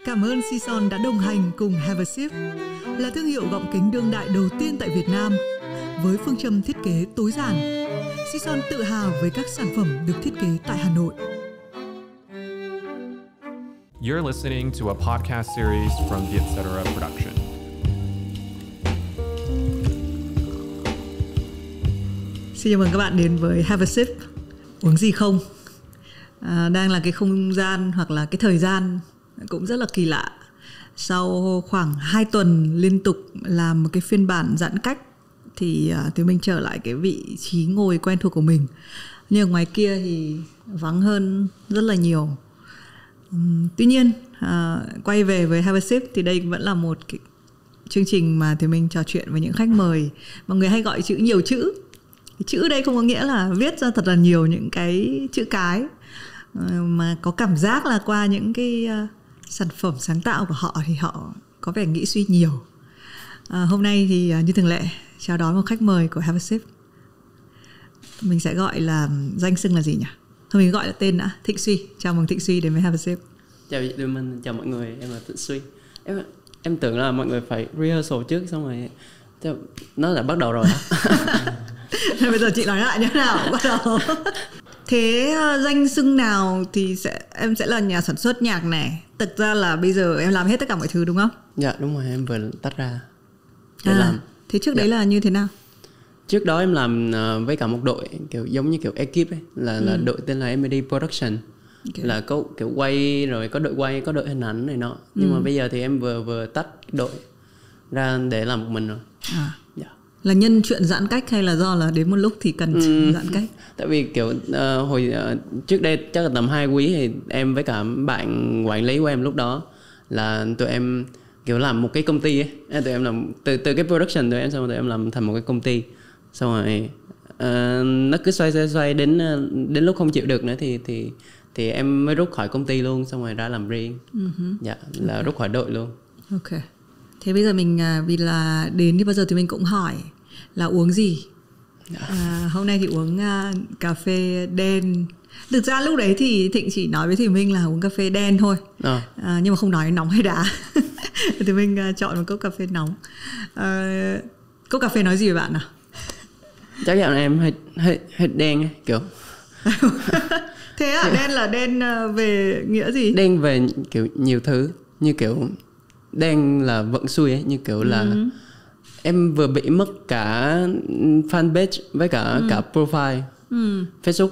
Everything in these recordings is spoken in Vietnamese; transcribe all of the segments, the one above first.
Cảm ơn Sison đã đồng hành cùng Have a Sip, là thương hiệu gọng kính đương đại đầu tiên tại Việt Nam. Với phương châm thiết kế tối giản, Sison tự hào với các sản phẩm được thiết kế tại Hà Nội. You're listening to a podcast series from the Etc. Production. Xin chào mừng các bạn đến với Have a Sip. Uống gì không? Đang là cái không gian hoặc là cái thời gian cũng rất là kỳ lạ. Sau khoảng 2 tuần liên tục làm một cái phiên bản giãn cách thì tụi mình trở lại cái vị trí ngồi quen thuộc của mình. Nhưng ngoài kia thì vắng hơn rất là nhiều. Tuy nhiên quay về với Have a Sip thì đây vẫn là một cái chương trình mà tụi mình trò chuyện với những khách mời. Mọi người hay gọi chữ nhiều chữ. Cái chữ đây không có nghĩa là viết ra thật là nhiều những cái chữ cái, mà có cảm giác là qua những cái sản phẩm sáng tạo của họ thì họ có vẻ nghĩ suy nhiều. Hôm nay thì như thường lệ chào đón một khách mời của Have a Sip. Mình sẽ gọi là danh xưng là gì nhỉ? Thôi mình gọi là tên đã. Thịnh Suy. Chào mừng Thịnh Suy đến với Have a Sip. Chào chị Đưa Minh, chào mọi người, em là Thịnh Suy. Em tưởng là mọi người phải rehearsal trước xong rồi nó đã bắt đầu rồi. Bây giờ chị nói lại như thế nào? Bắt đầu. Thế danh xưng nào thì em sẽ là nhà sản xuất nhạc này. Thực ra là bây giờ em làm hết tất cả mọi thứ đúng không? Dạ đúng rồi, em vừa tách ra để làm. Thế trước đấy là như thế nào? Trước đó em làm với cả một đội kiểu giống như kiểu ekip ấy, là đội tên là MD Production. Okay. Là có kiểu quay rồi có đội quay, có đội hình ảnh này nọ. Nhưng mà bây giờ thì em vừa tách đội ra để làm một mình rồi. Dạ. Là nhân chuyện giãn cách hay là do là đến một lúc thì cần giãn cách? Tại vì kiểu hồi trước đây chắc là tầm 2 quý thì em với cả bạn quản lý của em lúc đó là tụi em kiểu làm một cái công ty ấy. Tụi em làm từ cái production tụi em, xong rồi tụi em làm thành một cái công ty. Xong rồi nó cứ xoay đến lúc không chịu được nữa thì em mới rút khỏi công ty luôn, xong rồi ra làm riêng. Dạ, là rút khỏi đội luôn. Ok. Thế bây giờ mình vì là đến thì bao giờ thì mình cũng hỏi là uống gì. Hôm nay thì uống cà phê đen. Thực ra lúc đấy thì Thịnh chỉ nói với Thùy Minh là uống cà phê đen thôi. Nhưng mà không nói nóng hay đá. Thì mình chọn một cốc cà phê nóng. Cốc cà phê nói gì với bạn nào? Chắc dạo này em hơi đen ấy, kiểu. Thế đen là đen về nghĩa gì? Đen về kiểu nhiều thứ, như kiểu đen là vận xui ấy, như kiểu là em vừa bị mất cả fanpage với cả profile Facebook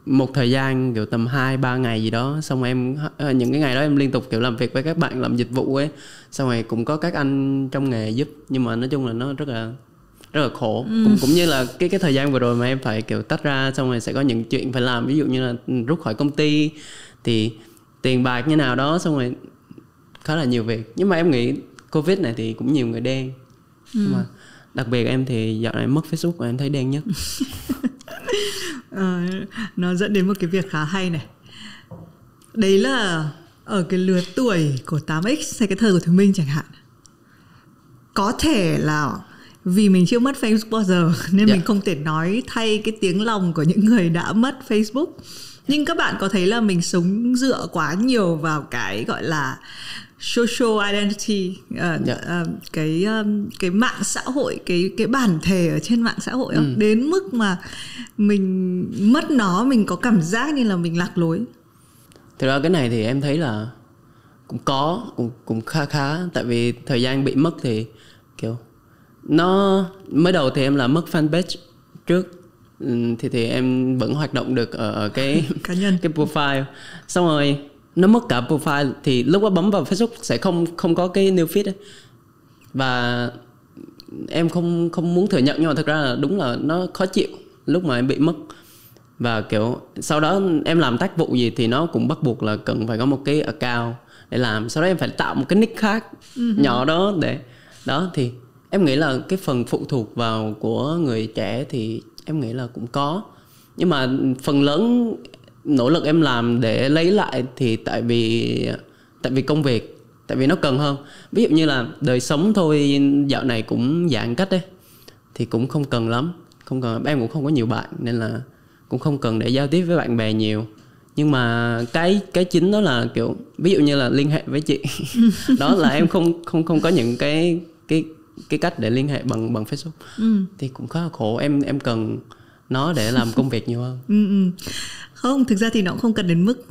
một thời gian kiểu tầm 2-3 ngày gì đó. Xong em những cái ngày đó em liên tục kiểu làm việc với các bạn làm dịch vụ ấy, xong rồi cũng có các anh trong nghề giúp, nhưng mà nói chung là nó rất là khổ. Cũng như là cái thời gian vừa rồi mà em phải kiểu tách ra, xong rồi sẽ có những chuyện phải làm, ví dụ như là rút khỏi công ty thì tiền bạc như nào đó, xong rồi khá là nhiều việc. Nhưng mà em nghĩ Covid này thì cũng nhiều người đen. Nhưng mà đặc biệt em thì dạo này mất Facebook và em thấy đen nhất. Nó dẫn đến một cái việc khá hay này. Đấy là ở cái lứa tuổi của 8X hay cái thời của Thùy Minh chẳng hạn, có thể là vì mình chưa mất Facebook bao giờ nên mình không thể nói thay cái tiếng lòng của những người đã mất Facebook. Nhưng các bạn có thấy là mình sống dựa quá nhiều vào cái gọi là social identity, cái mạng xã hội, cái bản thể ở trên mạng xã hội không? Đến mức mà mình mất nó, mình có cảm giác như là mình lạc lối. Thực ra cái này thì em thấy là cũng khá. Tại vì thời gian bị mất thì kiểu nó mới đầu thì em là mất fanpage trước, thì em vẫn hoạt động được ở cái cá nhân, cái profile. Xong rồi nó mất cả profile thì lúc đó bấm vào Facebook sẽ không có cái new feed ấy. Và em không muốn thừa nhận, nhưng mà thực ra là đúng là nó khó chịu lúc mà em bị mất. Và kiểu sau đó em làm tác vụ gì thì nó cũng bắt buộc là cần phải có một cái account để làm. Sau đó em phải tạo một cái nick khác nhỏ đó để đó. Thì em nghĩ là cái phần phụ thuộc vào của người trẻ thì em nghĩ là cũng có. Nhưng mà phần lớn nỗ lực em làm để lấy lại thì tại vì công việc, tại vì nó cần hơn. Ví dụ như là đời sống thôi, dạo này cũng giãn cách ấy, thì cũng không cần lắm. Em cũng không có nhiều bạn nên là cũng không cần để giao tiếp với bạn bè nhiều. Nhưng mà cái chính đó là kiểu ví dụ như là liên hệ với chị. Đó là em không có những cái cách để liên hệ bằng Facebook. Thì cũng khá là khổ, em cần nó để làm công việc nhiều hơn. Không, thực ra thì nó cũng không cần đến mức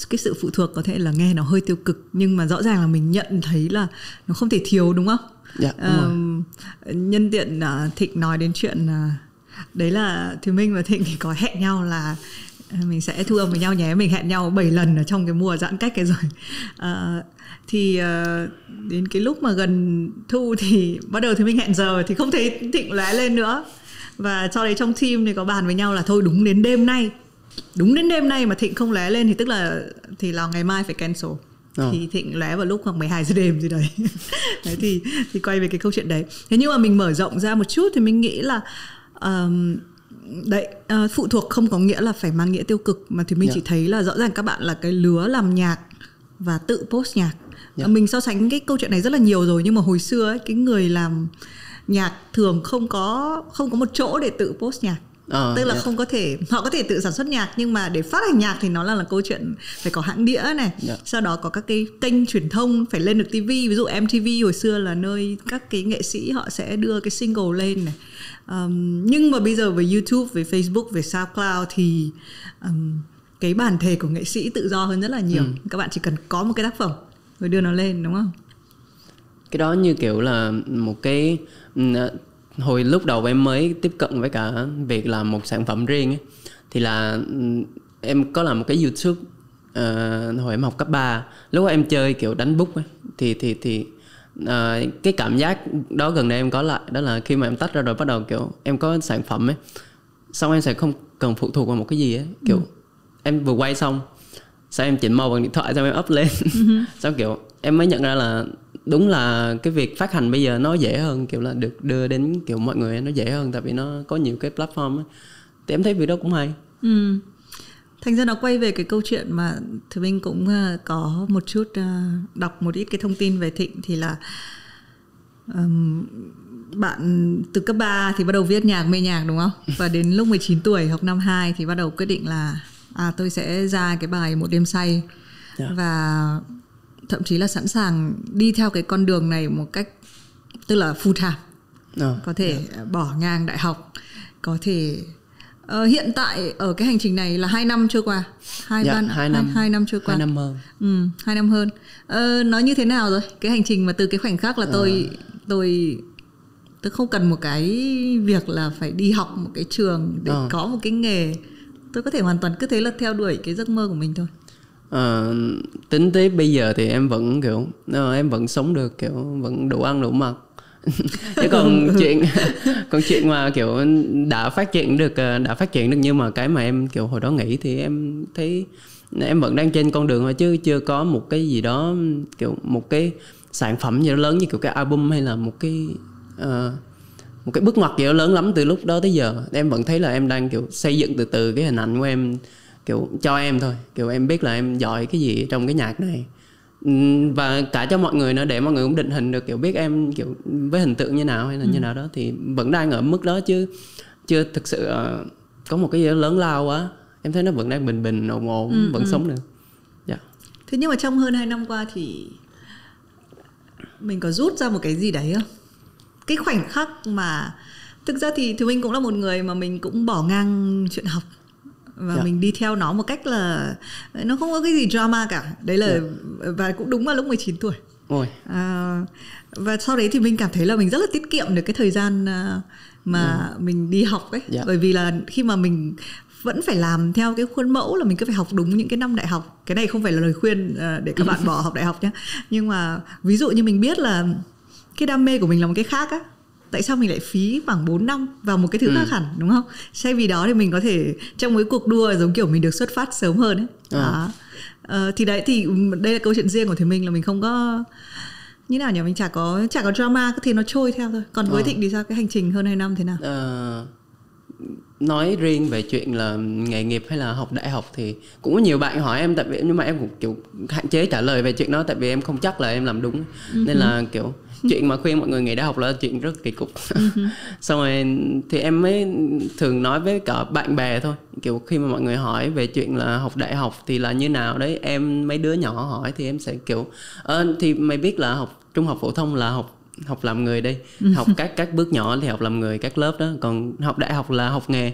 cái sự phụ thuộc có thể là nghe nó hơi tiêu cực, nhưng mà rõ ràng là mình nhận thấy là nó không thể thiếu, đúng không? Dạ, đúng rồi. Nhân tiện Thịnh nói đến chuyện đấy là Thùy Minh và Thịnh thì có hẹn nhau là mình sẽ thu âm với nhau nhé. Mình hẹn nhau 7 lần ở trong cái mùa giãn cách cái rồi. Thì đến cái lúc mà gần thu thì bắt đầu Thùy Minh hẹn giờ thì không thấy Thịnh lóe lên nữa. Và sau đấy trong team thì có bàn với nhau là thôi đúng đến đêm nay mà Thịnh không lóe lên thì tức là thì là ngày mai phải cancel. Thì Thịnh lóe vào lúc khoảng 12 giờ đêm gì đấy. Đấy thì quay về cái câu chuyện đấy. Thế nhưng mà mình mở rộng ra một chút thì mình nghĩ là phụ thuộc không có nghĩa là phải mang nghĩa tiêu cực, mà thì mình chỉ thấy là rõ ràng các bạn là cái lứa làm nhạc và tự post nhạc. Mình so sánh cái câu chuyện này rất là nhiều rồi, nhưng mà hồi xưa ấy, cái người làm nhạc thường không có một chỗ để tự post nhạc. Tức là không có thể, họ có thể tự sản xuất nhạc, nhưng mà để phát hành nhạc thì nó là câu chuyện phải có hãng đĩa này, sau đó có các cái kênh truyền thông, phải lên được TV. Ví dụ MTV hồi xưa là nơi các cái nghệ sĩ họ sẽ đưa cái single lên này. Nhưng mà bây giờ với YouTube, với Facebook, với SoundCloud thì cái bản thể của nghệ sĩ tự do hơn rất là nhiều. Các bạn chỉ cần có một cái tác phẩm rồi đưa nó lên, đúng không? Cái đó như kiểu là một cái hồi lúc đầu em mới tiếp cận với cả việc làm một sản phẩm riêng ấy, thì là em có làm một cái YouTube hồi em học cấp 3. Lúc đó em chơi kiểu đánh book ấy, thì cái cảm giác đó gần đây em có lại, đó là khi mà em tách ra rồi bắt đầu kiểu em có sản phẩm ấy, xong em sẽ không cần phụ thuộc vào một cái gì ấy, kiểu em vừa quay xong sao em chỉnh màu bằng điện thoại xong em up lên. Xong kiểu em mới nhận ra là đúng là cái việc phát hành bây giờ nó dễ hơn, kiểu là được đưa đến kiểu mọi người nó dễ hơn, tại vì nó có nhiều cái platform ấy. Thì em thấy việc đó cũng hay. Thành ra nó quay về cái câu chuyện mà thì mình cũng có một chút đọc một ít cái thông tin về Thịnh, thì là bạn từ cấp 3 thì bắt đầu viết nhạc, mê nhạc, đúng không? Và đến lúc 19 tuổi học năm 2 thì bắt đầu quyết định là tôi sẽ ra cái bài Một Đêm Say. Và thậm chí là sẵn sàng đi theo cái con đường này một cách tức là full time. Có thể bỏ ngang đại học, có thể hiện tại ở cái hành trình này là 2 năm trôi qua. 2 năm trôi qua. 2 năm hơn. 2 năm hơn. Nó như thế nào rồi? Cái hành trình mà từ cái khoảnh khắc là tôi không cần một cái việc là phải đi học một cái trường để có một cái nghề. Tôi có thể hoàn toàn cứ thế là theo đuổi cái giấc mơ của mình thôi. Tính tới bây giờ thì em vẫn kiểu em vẫn sống được, kiểu vẫn đủ ăn đủ mặc. Chứ còn chuyện mà kiểu đã phát triển được nhưng mà cái mà em kiểu hồi đó nghĩ thì em thấy em vẫn đang trên con đường thôi, chứ chưa có một cái gì đó kiểu một cái sản phẩm gì đó lớn như kiểu cái album hay là một cái bước ngoặt gì đó lớn lắm từ lúc đó tới giờ. Em vẫn thấy là em đang kiểu xây dựng từ từ cái hình ảnh của em, kiểu cho em thôi, kiểu em biết là em giỏi cái gì trong cái nhạc này, và cả cho mọi người nữa, để mọi người cũng định hình được kiểu biết em kiểu với hình tượng như nào hay là như nào đó. Thì vẫn đang ở mức đó, chứ chưa thực sự có một cái gì đó lớn lao quá. Em thấy nó vẫn đang bình bình ổn ổn, vẫn sống được. Thế nhưng mà trong hơn 2 năm qua thì mình có rút ra một cái gì đấy không? Cái khoảnh khắc mà thực ra thì mình cũng là một người mà mình cũng bỏ ngang chuyện học và mình đi theo nó một cách là nó không có cái gì drama cả. Đấy là và cũng đúng vào lúc 19 tuổi. Và sau đấy thì mình cảm thấy là mình rất là tiết kiệm được cái thời gian mà mình đi học ấy. Bởi vì là khi mà mình vẫn phải làm theo cái khuôn mẫu là mình cứ phải học đúng những cái năm đại học. Cái này không phải là lời khuyên để các bạn bỏ học đại học nhé. Nhưng mà ví dụ như mình biết là cái đam mê của mình là một cái khác á, tại sao mình lại phí khoảng 4 năm vào một cái thứ khác hẳn, đúng không? Thay vì đó thì mình có thể trong cái cuộc đua giống kiểu mình được xuất phát sớm hơn ấy. Thì đấy, thì đây là câu chuyện riêng của Thùy Minh, là mình không có như nào nhỉ, mình chả có drama, thì nó trôi theo thôi. Còn với Thịnh thì sao, cái hành trình hơn 2 năm thế nào? nói riêng về chuyện là nghề nghiệp hay là học đại học thì cũng có nhiều bạn hỏi em, tại vì nhưng mà em cũng kiểu hạn chế trả lời về chuyện đó, tại vì em không chắc là em làm đúng. Nên là kiểu chuyện mà khuyên mọi người nghỉ đại học là chuyện rất kỳ cục. Xong rồi thì em mới thường nói với cả bạn bè thôi, kiểu khi mà mọi người hỏi về chuyện là học đại học thì là như nào đấy, em mấy đứa nhỏ hỏi thì em sẽ kiểu thì mày biết là học trung học phổ thông là học làm người đây, học các bước nhỏ thì học làm người các lớp đó, còn học đại học là học nghề.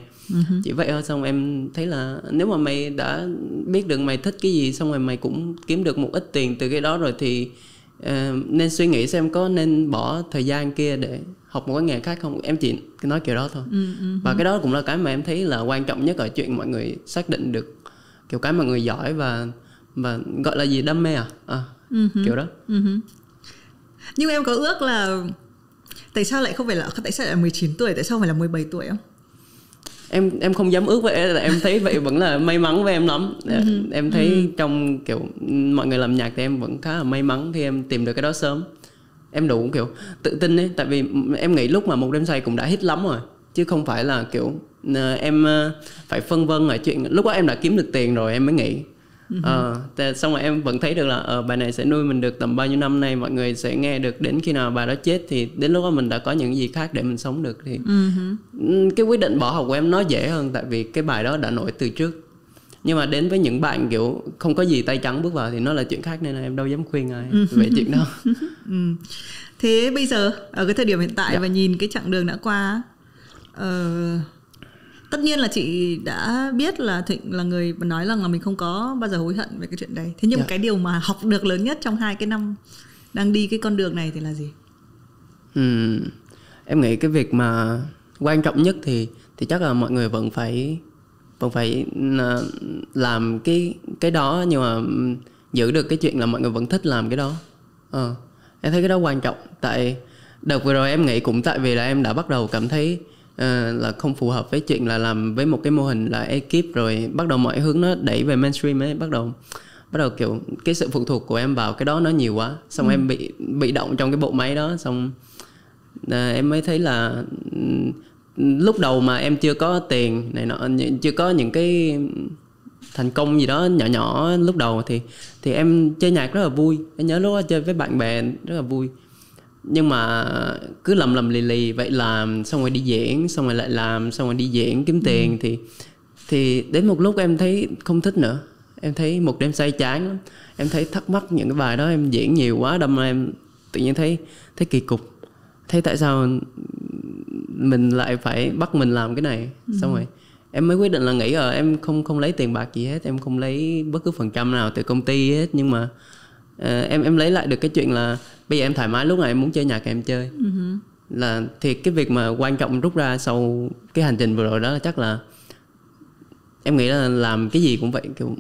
Chỉ vậy thôi. Xong em thấy là nếu mà mày đã biết được mày thích cái gì, xong rồi mày cũng kiếm được một ít tiền từ cái đó rồi thì nên suy nghĩ xem có nên bỏ thời gian kia để học một cái nghề khác không. Em chỉ nói kiểu đó thôi. Và cái đó cũng là cái mà em thấy là quan trọng nhất ở chuyện mọi người xác định được kiểu cái mọi người giỏi và gọi là gì, đam mê kiểu đó. Nhưng em có ước là tại sao lại 19 tuổi, tại sao phải là 17 tuổi không? Em không dám ước vậy, là em thấy vậy vẫn là may mắn với em lắm. Em thấy trong kiểu mọi người làm nhạc thì em vẫn khá là may mắn khi em tìm được cái đó sớm. Em đủ kiểu tự tin ấy, tại vì em nghĩ lúc mà Một Đêm Say cũng đã hit lắm rồi, chứ không phải là kiểu em phải phân vân ở chuyện lúc đó em đã kiếm được tiền rồi em mới nghĩ. Xong rồi em vẫn thấy được là bài này sẽ nuôi mình được tầm bao nhiêu năm nay, mọi người sẽ nghe được đến khi nào bài đó chết, thì đến lúc đó mình đã có những gì khác để mình sống được. Thì cái quyết định bỏ học của em nó dễ hơn, tại vì cái bài đó đã nổi từ trước. Nhưng mà đến với những bạn kiểu không có gì tay trắng bước vào thì nó là chuyện khác, nên là em đâu dám khuyên ai về chuyện đó. Thế bây giờ ở cái thời điểm hiện tại và nhìn cái chặng đường đã qua, tất nhiên là chị đã biết là Thịnh là người nói rằng là mình không có bao giờ hối hận về cái chuyện đấy. Thế nhưng cái điều mà học được lớn nhất trong 2 cái năm đang đi cái con đường này thì là gì? Em nghĩ cái việc mà quan trọng nhất thì chắc là mọi người vẫn phải làm cái đó, nhưng mà giữ được cái chuyện là mọi người vẫn thích làm cái đó. Em thấy cái đó quan trọng. Tại đợt vừa rồi em nghĩ cũng tại vì là em đã bắt đầu cảm thấy là không phù hợp với chuyện là làm với một cái mô hình là ekip, rồi bắt đầu mọi hướng nó đẩy về mainstream ấy, bắt đầu kiểu cái sự phụ thuộc của em vào cái đó nó nhiều quá, xong em bị động trong cái bộ máy đó. Xong em mới thấy là lúc đầu mà em chưa có tiền này nọ, chưa có những cái thành công gì đó nhỏ nhỏ lúc đầu thì em chơi nhạc rất là vui. Em nhớ lúc đó chơi với bạn bè rất là vui, nhưng mà cứ lầm lì vậy, làm xong rồi đi diễn, xong rồi lại làm, xong rồi đi diễn kiếm tiền. Thì đến một lúc em thấy không thích nữa. Em thấy Một Đêm Say chán lắm. Em thấy thắc mắc những cái bài đó em diễn nhiều quá, đâm ra em tự nhiên thấy kỳ cục. Thấy tại sao mình lại phải bắt mình làm cái này. Xong rồi em mới quyết định là nghĩ em không lấy tiền bạc gì hết, em không lấy bất cứ phần trăm nào từ công ty hết. Nhưng mà em lấy lại được cái chuyện là bây giờ em thoải mái, lúc nào em muốn chơi nhạc thì em chơi. Là thì cái việc mà quan trọng rút ra sau cái hành trình vừa rồi đó là chắc là em nghĩ là làm cái gì cũng vậy, kiểu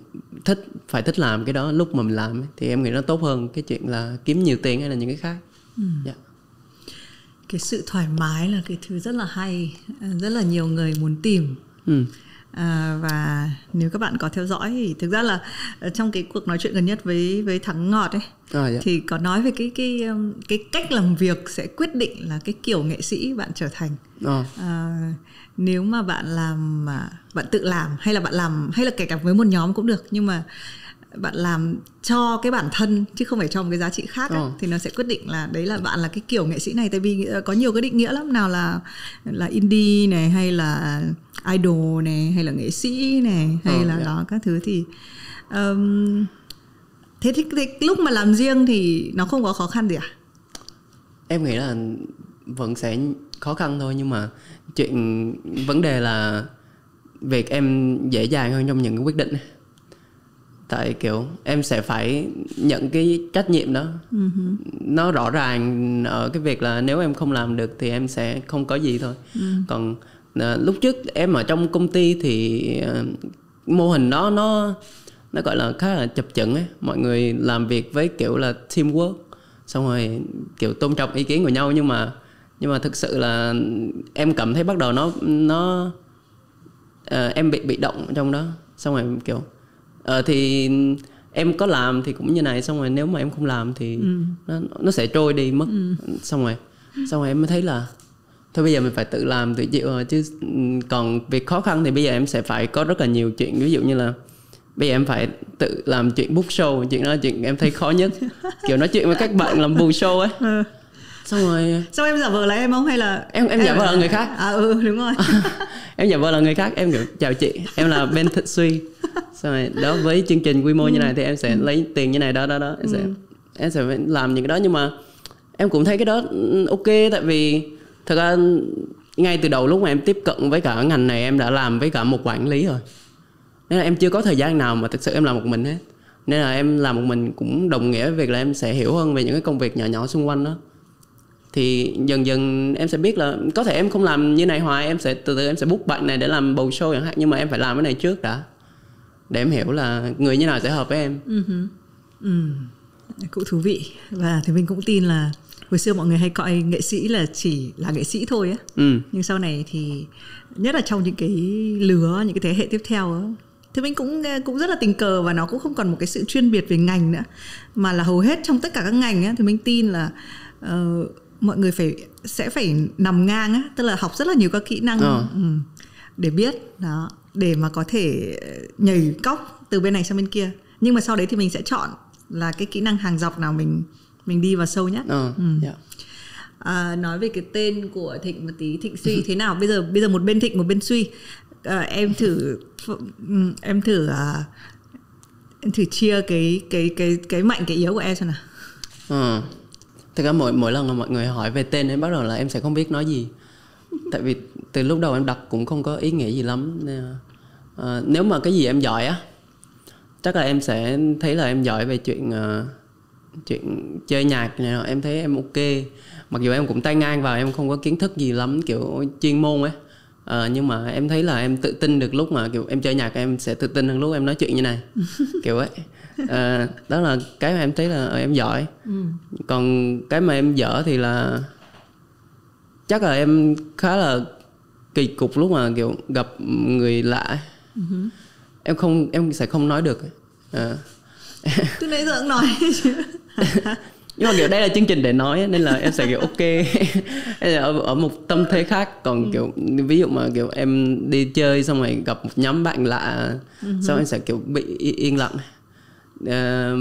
phải thích làm cái đó lúc mà mình làm ấy, thì em nghĩ nó tốt hơn cái chuyện là kiếm nhiều tiền hay là những cái khác. Cái sự thoải mái là cái thứ rất là hay, rất là nhiều người muốn tìm. Và nếu các bạn có theo dõi thì thực ra là trong cái cuộc nói chuyện gần nhất với Thắng Ngọt ấy, thì có nói về cái cách làm việc sẽ quyết định là cái kiểu nghệ sĩ bạn trở thành. Nếu mà bạn làm mà bạn tự làm, hay là bạn làm, hay là kể cả với một nhóm cũng được, nhưng mà bạn làm cho cái bản thân chứ không phải cho một cái giá trị khác ấy, thì nó sẽ quyết định là đấy là bạn là cái kiểu nghệ sĩ này. Tại vì có nhiều cái định nghĩa lắm, nào là indie này, hay là idol này, hay là nghệ sĩ này, hay là đó các thứ. Thì thế thì lúc mà làm riêng thì nó không có khó khăn gì à? Em nghĩ là vẫn sẽ khó khăn thôi, nhưng mà vấn đề là việc em dễ dàng hơn trong những cái quyết định. Tại kiểu em sẽ phải nhận cái trách nhiệm đó. Nó rõ ràng ở cái việc là nếu em không làm được thì em sẽ không có gì thôi. Còn lúc trước em ở trong công ty thì mô hình đó nó gọi là khá là chập chững ấy. Mọi người làm việc với kiểu là teamwork, xong rồi kiểu tôn trọng ý kiến của nhau. Nhưng mà thực sự là em cảm thấy bắt đầu em bị động trong đó. Xong rồi kiểu thì em có làm thì cũng như này, xong rồi nếu mà em không làm thì nó sẽ trôi đi mất. Xong rồi em mới thấy là thôi bây giờ mình phải tự làm tự chịu rồi, chứ còn việc khó khăn thì bây giờ em sẽ phải có rất là nhiều chuyện. Ví dụ như là bây giờ em phải tự làm chuyện book show, chuyện đó là chuyện em thấy khó nhất. Kiểu nói chuyện với các bạn làm book show ấy. Xong rồi Sao em giả vờ là em không, hay là em giả vờ là người khác? Đúng rồi. Em giả vờ là người khác, em kiểu chào chị, em là Ben Thật Suy. Xong rồi đó, với chương trình quy mô như này thì em sẽ lấy tiền như này đó. Em sẽ phải làm những cái đó. Nhưng mà em cũng thấy cái đó ok, tại vì thật ra ngay từ đầu lúc mà em tiếp cận với cả ngành này, em đã làm với cả một quản lý rồi, nên là em chưa có thời gian nào mà thực sự em làm một mình hết. Nên là em làm một mình cũng đồng nghĩa với việc là em sẽ hiểu hơn về những cái công việc nhỏ nhỏ xung quanh đó. Thì dần dần em sẽ biết là có thể em không làm như này hoài, em sẽ từ từ em sẽ book bạn này để làm bầu show chẳng hạn, nhưng mà em phải làm cái này trước đã, để em hiểu là người như nào sẽ hợp với em. Cũng thú vị. Và thì mình cũng tin là hồi xưa mọi người hay coi nghệ sĩ là chỉ là nghệ sĩ thôi á. Nhưng sau này thì nhất là trong những cái lứa, những cái thế hệ tiếp theo á, thì mình cũng rất là tình cờ, và nó cũng không còn một cái sự chuyên biệt về ngành nữa, mà là hầu hết trong tất cả các ngành á, thì mình tin là mọi người sẽ phải nằm ngang á, tức là học rất là nhiều các kỹ năng để biết đó, để mà có thể nhảy cóc từ bên này sang bên kia. Nhưng mà sau đấy thì mình sẽ chọn là cái kỹ năng hàng dọc nào mình đi vào sâu nhất. Nói về cái tên của Thịnh một tí, Thịnh Suy thế nào? Bây giờ một bên Thịnh một bên Suy. Em thử chia cái mạnh cái yếu của em xem nào. Thực ra mỗi lần mà mọi người hỏi về tên em bắt đầu là em sẽ không biết nói gì. Tại vì từ lúc đầu em đặt cũng không có ý nghĩa gì lắm. Nếu mà cái gì em giỏi á, chắc là em sẽ thấy là em giỏi về chuyện chơi nhạc này. Em thấy em ok. Mặc dù em cũng tay ngang vào, em không có kiến thức gì lắm kiểu chuyên môn ấy. Nhưng mà em thấy là em tự tin được lúc mà kiểu em chơi nhạc, em sẽ tự tin hơn lúc em nói chuyện như này. Kiểu ấy. Đó là cái mà em thấy là em giỏi. Còn cái mà em dở thì là chắc là em khá là kỳ cục lúc mà kiểu gặp người lạ. Em sẽ không nói được. Từ nãy giờ cũng nói chứ. Nhưng mà kiểu đây là chương trình để nói nên là em sẽ kiểu ok. ở một tâm thế khác. Còn kiểu ví dụ mà kiểu em đi chơi xong rồi gặp một nhóm bạn lạ, xong em sẽ kiểu bị yên lặng.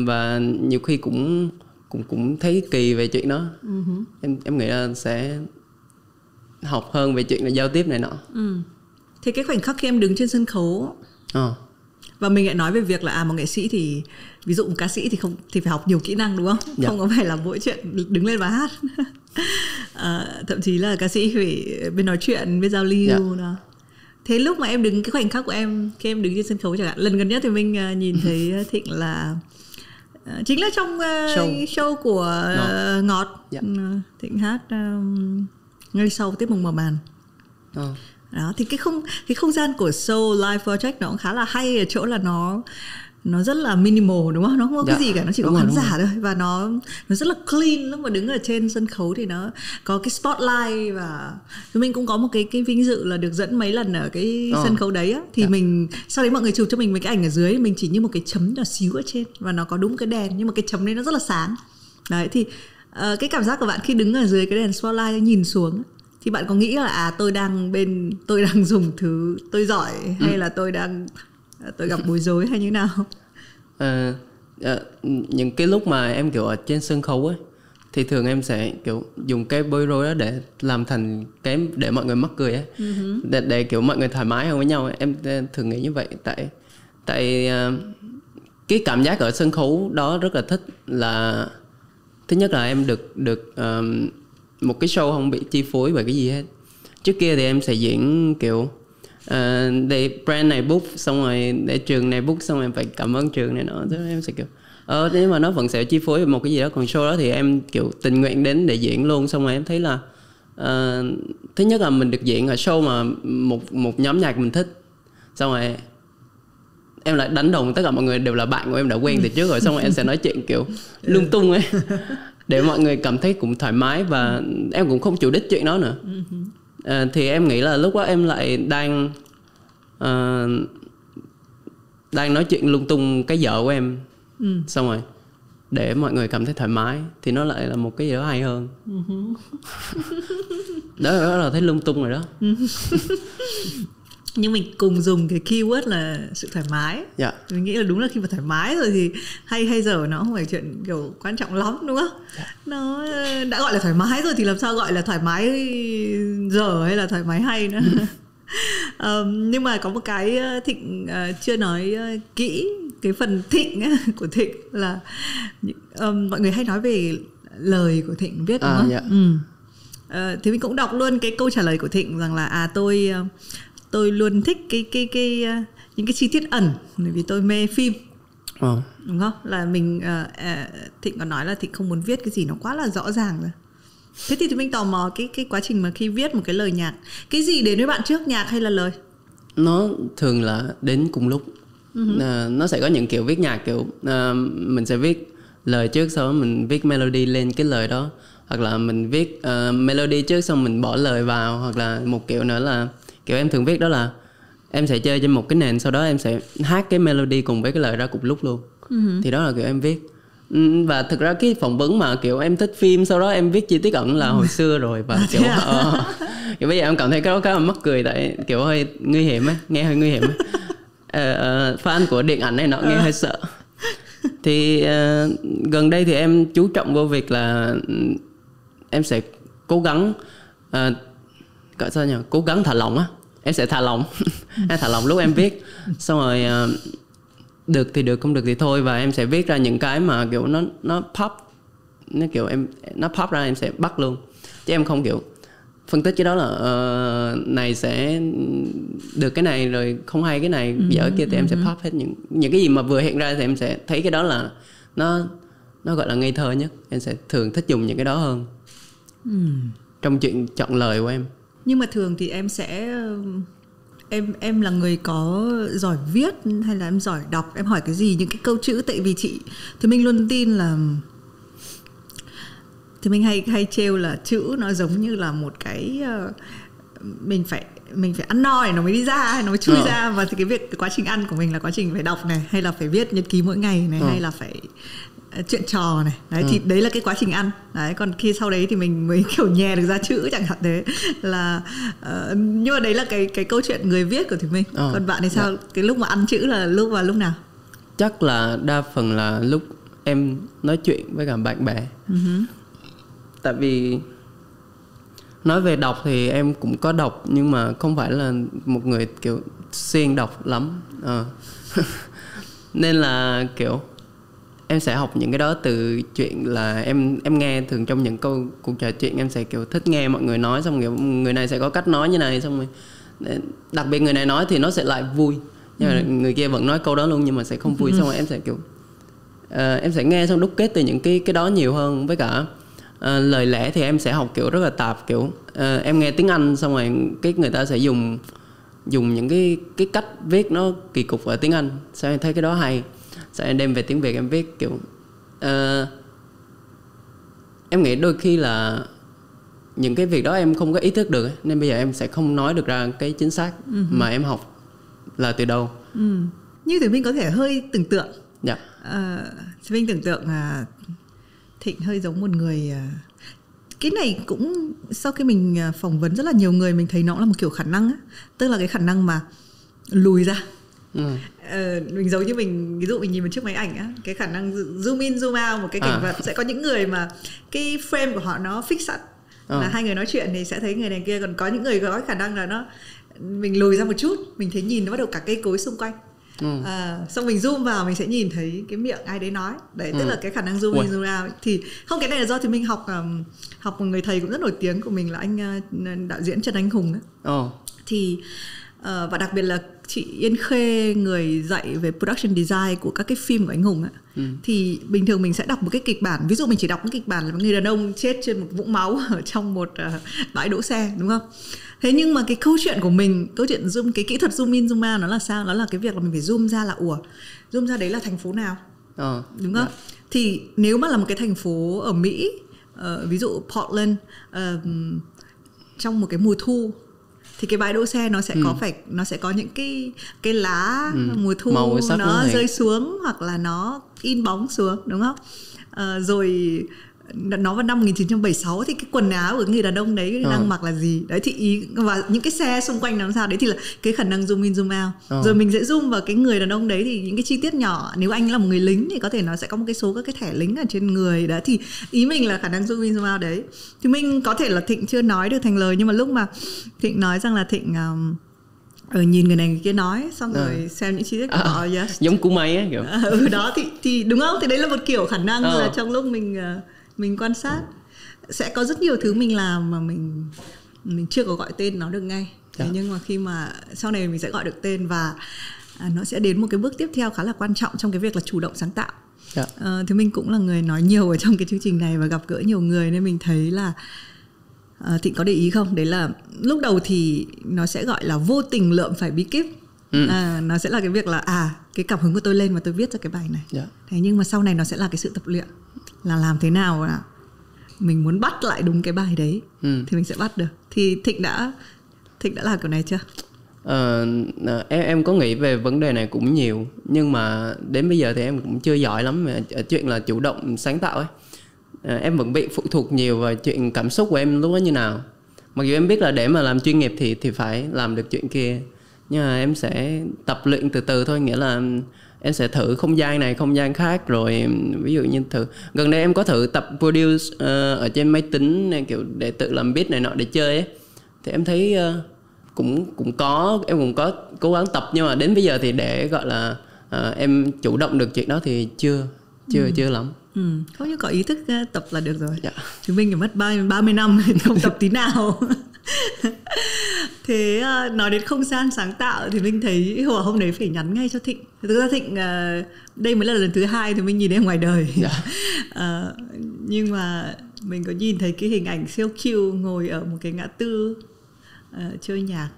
Và nhiều khi cũng thấy kỳ về chuyện đó. Em nghĩ là sẽ học hơn về chuyện là giao tiếp này nọ. Thế cái khoảnh khắc khi em đứng trên sân khấu và mình lại nói về việc là một nghệ sĩ thì ví dụ một ca sĩ thì phải học nhiều kỹ năng, đúng không? Không có phải là mỗi chuyện đứng lên và hát. Thậm chí là ca sĩ phải biết nói chuyện, biết giao lưu đó. Thế lúc mà em đứng, cái khoảnh khắc của em khi em đứng trên sân khấu chẳng hạn, lần gần nhất thì mình nhìn thấy Thịnh là chính là trong show của Ngọt. Thịnh hát ngay sau tiết mục mở màn. Đó, thì cái không gian của show live project nó cũng khá là hay ở chỗ là nó rất là minimal, đúng không? Nó không có cái gì cả, nó chỉ có khán giả thôi, và nó rất là clean. Lúc mà đứng ở trên sân khấu thì nó có cái spotlight, và mình cũng có một cái vinh dự là được dẫn mấy lần ở cái sân khấu đấy á. Thì mình sau đấy mọi người chụp cho mình mấy cái ảnh ở dưới, mình chỉ như một cái chấm nhỏ xíu ở trên, và nó có đúng cái đèn nhưng mà cái chấm đấy nó rất là sáng. Đấy thì cái cảm giác của bạn khi đứng ở dưới cái đèn spotlight nhìn xuống, thì bạn có nghĩ là tôi đang dùng thứ tôi giỏi, hay là tôi gặp bối rối hay như nào? Những cái lúc mà em kiểu ở trên sân khấu ấy, thì thường em sẽ kiểu dùng cái bối rối đó để làm thành cái để mọi người mắc cười ấy. Để kiểu mọi người thoải mái hơn với nhau ấy. Em thường nghĩ như vậy. Tại cái cảm giác ở sân khấu đó rất là thích là thứ nhất là em được một cái show không bị chi phối bởi cái gì hết. Trước kia thì em sẽ diễn kiểu để brand này book, xong rồi để trường này book, xong rồi em phải cảm ơn trường này nọ. Em sẽ kiểu nhưng mà nó vẫn sẽ chi phối một cái gì đó. Còn show đó thì em kiểu tình nguyện đến để diễn luôn. Xong rồi em thấy là thứ nhất là mình được diễn ở show mà một nhóm nhạc mình thích, xong rồi em lại đánh đồng tất cả mọi người đều là bạn của em đã quen từ trước rồi, xong rồi em sẽ nói chuyện kiểu lung tung ấy để mọi người cảm thấy cũng thoải mái, và em cũng không chủ đích chuyện đó nữa. Thì em nghĩ là lúc đó em lại đang nói chuyện lung tung cái dở của em, xong rồi để mọi người cảm thấy thoải mái thì nó lại là một cái gì đó hay hơn. Đó là thấy lung tung rồi đó. Nhưng mình cùng dùng cái keyword là sự thoải mái. Dạ. Mình nghĩ là đúng là khi mà thoải mái rồi thì hay dở nó không phải chuyện kiểu quan trọng lắm, đúng không? Dạ. Nó đã gọi là thoải mái rồi thì làm sao gọi là thoải mái dở hay là thoải mái hay nữa. Nhưng mà có một cái Thịnh chưa nói kỹ cái phần Thịnh của Thịnh là mọi người hay nói về lời của Thịnh viết, đúng không? Dạ. Thì mình cũng đọc luôn cái câu trả lời của Thịnh rằng là tôi luôn thích những cái chi tiết ẩn bởi vì tôi mê phim. Đúng không? Là mình Thịnh còn nói là Thịnh không muốn viết cái gì nó quá là rõ ràng rồi. Thế thì mình tò mò cái quá trình mà khi viết một cái lời nhạc, cái gì đến với bạn trước, nhạc hay là lời? Nó thường là đến cùng lúc. Nó sẽ có những kiểu viết nhạc kiểu mình sẽ viết lời trước, sau đó mình viết melody lên cái lời đó, hoặc là mình viết melody trước xong mình bỏ lời vào, hoặc là một kiểu nữa là kiểu em thường viết đó là em sẽ chơi trên một cái nền, sau đó em sẽ hát cái melody cùng với cái lời ra cùng lúc luôn. Thì đó là kiểu em viết. Và thực ra cái phỏng vấn mà kiểu em thích phim sau đó em viết chi tiết ẩn là hồi xưa rồi. Và kiểu kiểu bây giờ em cảm thấy cái đó khá là mắc cười, tại kiểu hơi nguy hiểm ấy, nghe hơi nguy hiểm ấy. Fan của điện ảnh này nó nghe hơi sợ. Thì gần đây thì em chú trọng vô việc là em sẽ cố gắng gọi sao nhỉ, cố gắng thả lỏng á. Em sẽ thả lỏng. Em thả lỏng lúc em viết. Xong rồi được thì được, không được thì thôi. Và em sẽ viết ra những cái mà kiểu nó pop, nó kiểu nó pop ra em sẽ bắt luôn. Chứ em không kiểu phân tích cái đó là này sẽ được cái này rồi không hay cái này dở kia, thì em sẽ pop hết những cái gì mà vừa hiện ra thì em sẽ thấy cái đó là nó gọi là ngây thơ nhất. Em sẽ thường thích dùng những cái đó hơn trong chuyện chọn lời của em. Nhưng mà thường thì em sẽ em là người có giỏi viết hay là em giỏi đọc? Em hỏi cái gì những cái câu chữ, tại vì thì mình luôn tin là thì mình hay trêu là chữ nó giống như là một cái mình phải ăn no để nó mới đi ra hay nó mới chui ra. Và thì cái quá trình ăn của mình là quá trình phải đọc này, hay là phải viết nhật ký mỗi ngày này, hay là phải chuyện trò này đấy. Thì đấy là cái quá trình ăn đấy. Còn khi sau đấy thì mình mới kiểu nhè được ra chữ chẳng hạn. Thế là nhưng mà đấy là cái câu chuyện người viết của Thùy Minh. Còn bạn thì sao? Cái lúc mà ăn chữ là lúc nào? Chắc là đa phần là lúc em nói chuyện với cả bạn bè. Tại vì nói về đọc thì em cũng có đọc, nhưng mà không phải là một người kiểu siêng đọc lắm. Nên là kiểu em sẽ học những cái đó từ chuyện là em nghe thường trong những cuộc trò chuyện. Em sẽ kiểu thích nghe mọi người nói, xong kiểu người này sẽ có cách nói như này, xong rồi đặc biệt người này nói thì nó sẽ lại vui, nhưng mà người kia vẫn nói câu đó luôn nhưng mà sẽ không vui. Xong rồi em sẽ kiểu em sẽ nghe xong đúc kết từ những cái đó nhiều hơn. Với cả lời lẽ thì em sẽ học kiểu rất là tạp, kiểu em nghe tiếng Anh xong rồi người ta sẽ dùng những cái cách viết nó kỳ cục ở tiếng Anh, sao em thấy cái đó hay, sao em đem về tiếng Việt em viết kiểu em nghĩ đôi khi là những cái việc đó em không có ý thức được ấy, nên bây giờ em sẽ không nói được ra cái chính xác mà em học là từ đâu. Như thì mình có thể hơi tưởng tượng. Dạ. Mình tưởng tượng là Thịnh hơi giống một người. Cái này cũng sau khi mình phỏng vấn rất là nhiều người, mình thấy nó là một kiểu khả năng á. Tức là cái khả năng mà lùi ra. Mình giống như mình, ví dụ mình nhìn một chiếc máy ảnh á, cái khả năng zoom in zoom out một cái cảnh vật. Sẽ có những người mà cái frame của họ nó fix sẵn, là hai người nói chuyện thì sẽ thấy người này kia. Còn có những người có khả năng là mình lùi ra một chút, mình thấy nhìn nó bắt đầu cả cây cối xung quanh. Xong mình zoom vào mình sẽ nhìn thấy cái miệng ai đấy nói đấy. Tức là cái khả năng zoom in zoom out. Thì không, cái này là do thì mình học một người thầy cũng rất nổi tiếng của mình là anh đạo diễn Trần Anh Hùng ấy. Thì và đặc biệt là chị Yên Khê, người dạy về production design của các cái phim của anh Hùng ấy. Thì bình thường mình sẽ đọc một cái kịch bản, ví dụ mình chỉ đọc một kịch bản là một người đàn ông chết trên một vũng máu ở trong một bãi đỗ xe, đúng không? Thế nhưng mà cái câu chuyện của mình, câu chuyện zoom, cái kỹ thuật zoom in zoom out nó là sao? Nó là cái việc là mình phải zoom ra là zoom ra đấy là thành phố nào, đúng không? Thì nếu mà là một cái thành phố ở Mỹ, ví dụ Portland, trong một cái mùa thu, thì cái bãi đỗ xe nó sẽ có những cái lá mùa thu nó rơi xuống, hoặc là nó in bóng xuống, đúng không? Rồi nó vào năm 1976 thì cái quần áo của người đàn ông đấy đang mặc là gì đấy, thì ý và những cái xe xung quanh làm sao đấy thì là cái khả năng zoom in zoom out. Rồi mình sẽ zoom vào cái người đàn ông đấy, thì những cái chi tiết nhỏ, nếu anh là một người lính thì có thể nó sẽ có một cái số các cái thẻ lính ở trên người đó, thì ý mình là khả năng zoom in zoom out đấy. Thì mình có thể là Thịnh chưa nói được thành lời, nhưng mà lúc mà Thịnh nói rằng là Thịnh nhìn người này người kia nói xong rồi xem những chi tiết của họ, yes. Giống cú máy ấy kiểu. Đó thì đúng không? Thì đấy là một kiểu khả năng là trong lúc mình quan sát sẽ có rất nhiều thứ mình làm mà mình chưa có gọi tên nó được ngay. Thế nhưng mà khi mà sau này mình sẽ gọi được tên, và nó sẽ đến một cái bước tiếp theo khá là quan trọng trong cái việc là chủ động sáng tạo. Thì mình cũng là người nói nhiều ở trong cái chương trình này và gặp gỡ nhiều người, nên mình thấy là Thịnh có để ý không? Đấy là lúc đầu thì nó sẽ gọi là vô tình lượm phải bí kíp. Nó sẽ là cái việc là cái cảm hứng của tôi lên và tôi viết ra cái bài này. Thế nhưng mà sau này nó sẽ là cái sự tập luyện, là làm thế nào là mình muốn bắt lại đúng cái bài đấy thì mình sẽ bắt được. Thì Thịnh đã làm kiểu này chưa? Em có nghĩ về vấn đề này cũng nhiều, nhưng mà đến bây giờ thì em cũng chưa giỏi lắm ở chuyện là chủ động sáng tạo ấy. Em vẫn bị phụ thuộc nhiều vào chuyện cảm xúc của em lúc đó như nào. Mặc dù em biết là để mà làm chuyên nghiệp thì phải làm được chuyện kia, nhưng mà em sẽ tập luyện từ từ thôi. Nghĩa là em sẽ thử không gian này, không gian khác. Rồi ví dụ như gần đây em có thử tập produce ở trên máy tính này, kiểu để tự làm beat này nọ để chơi ấy. Thì em thấy em cũng có cố gắng tập, nhưng mà đến bây giờ thì để gọi là em chủ động được chuyện đó thì chưa lắm. Không, như có ý thức tập là được rồi. Chúng mình phải mất 30 năm không tập tí nào. Thế nói đến không gian sáng tạo thì mình thấy hôm đấy phải nhắn ngay cho Thịnh. Thực ra Thịnh đây mới là lần thứ 2 thì mình nhìn em ngoài đời. Nhưng mà mình có nhìn thấy cái hình ảnh siêu cute ngồi ở một cái ngã tư chơi nhạc.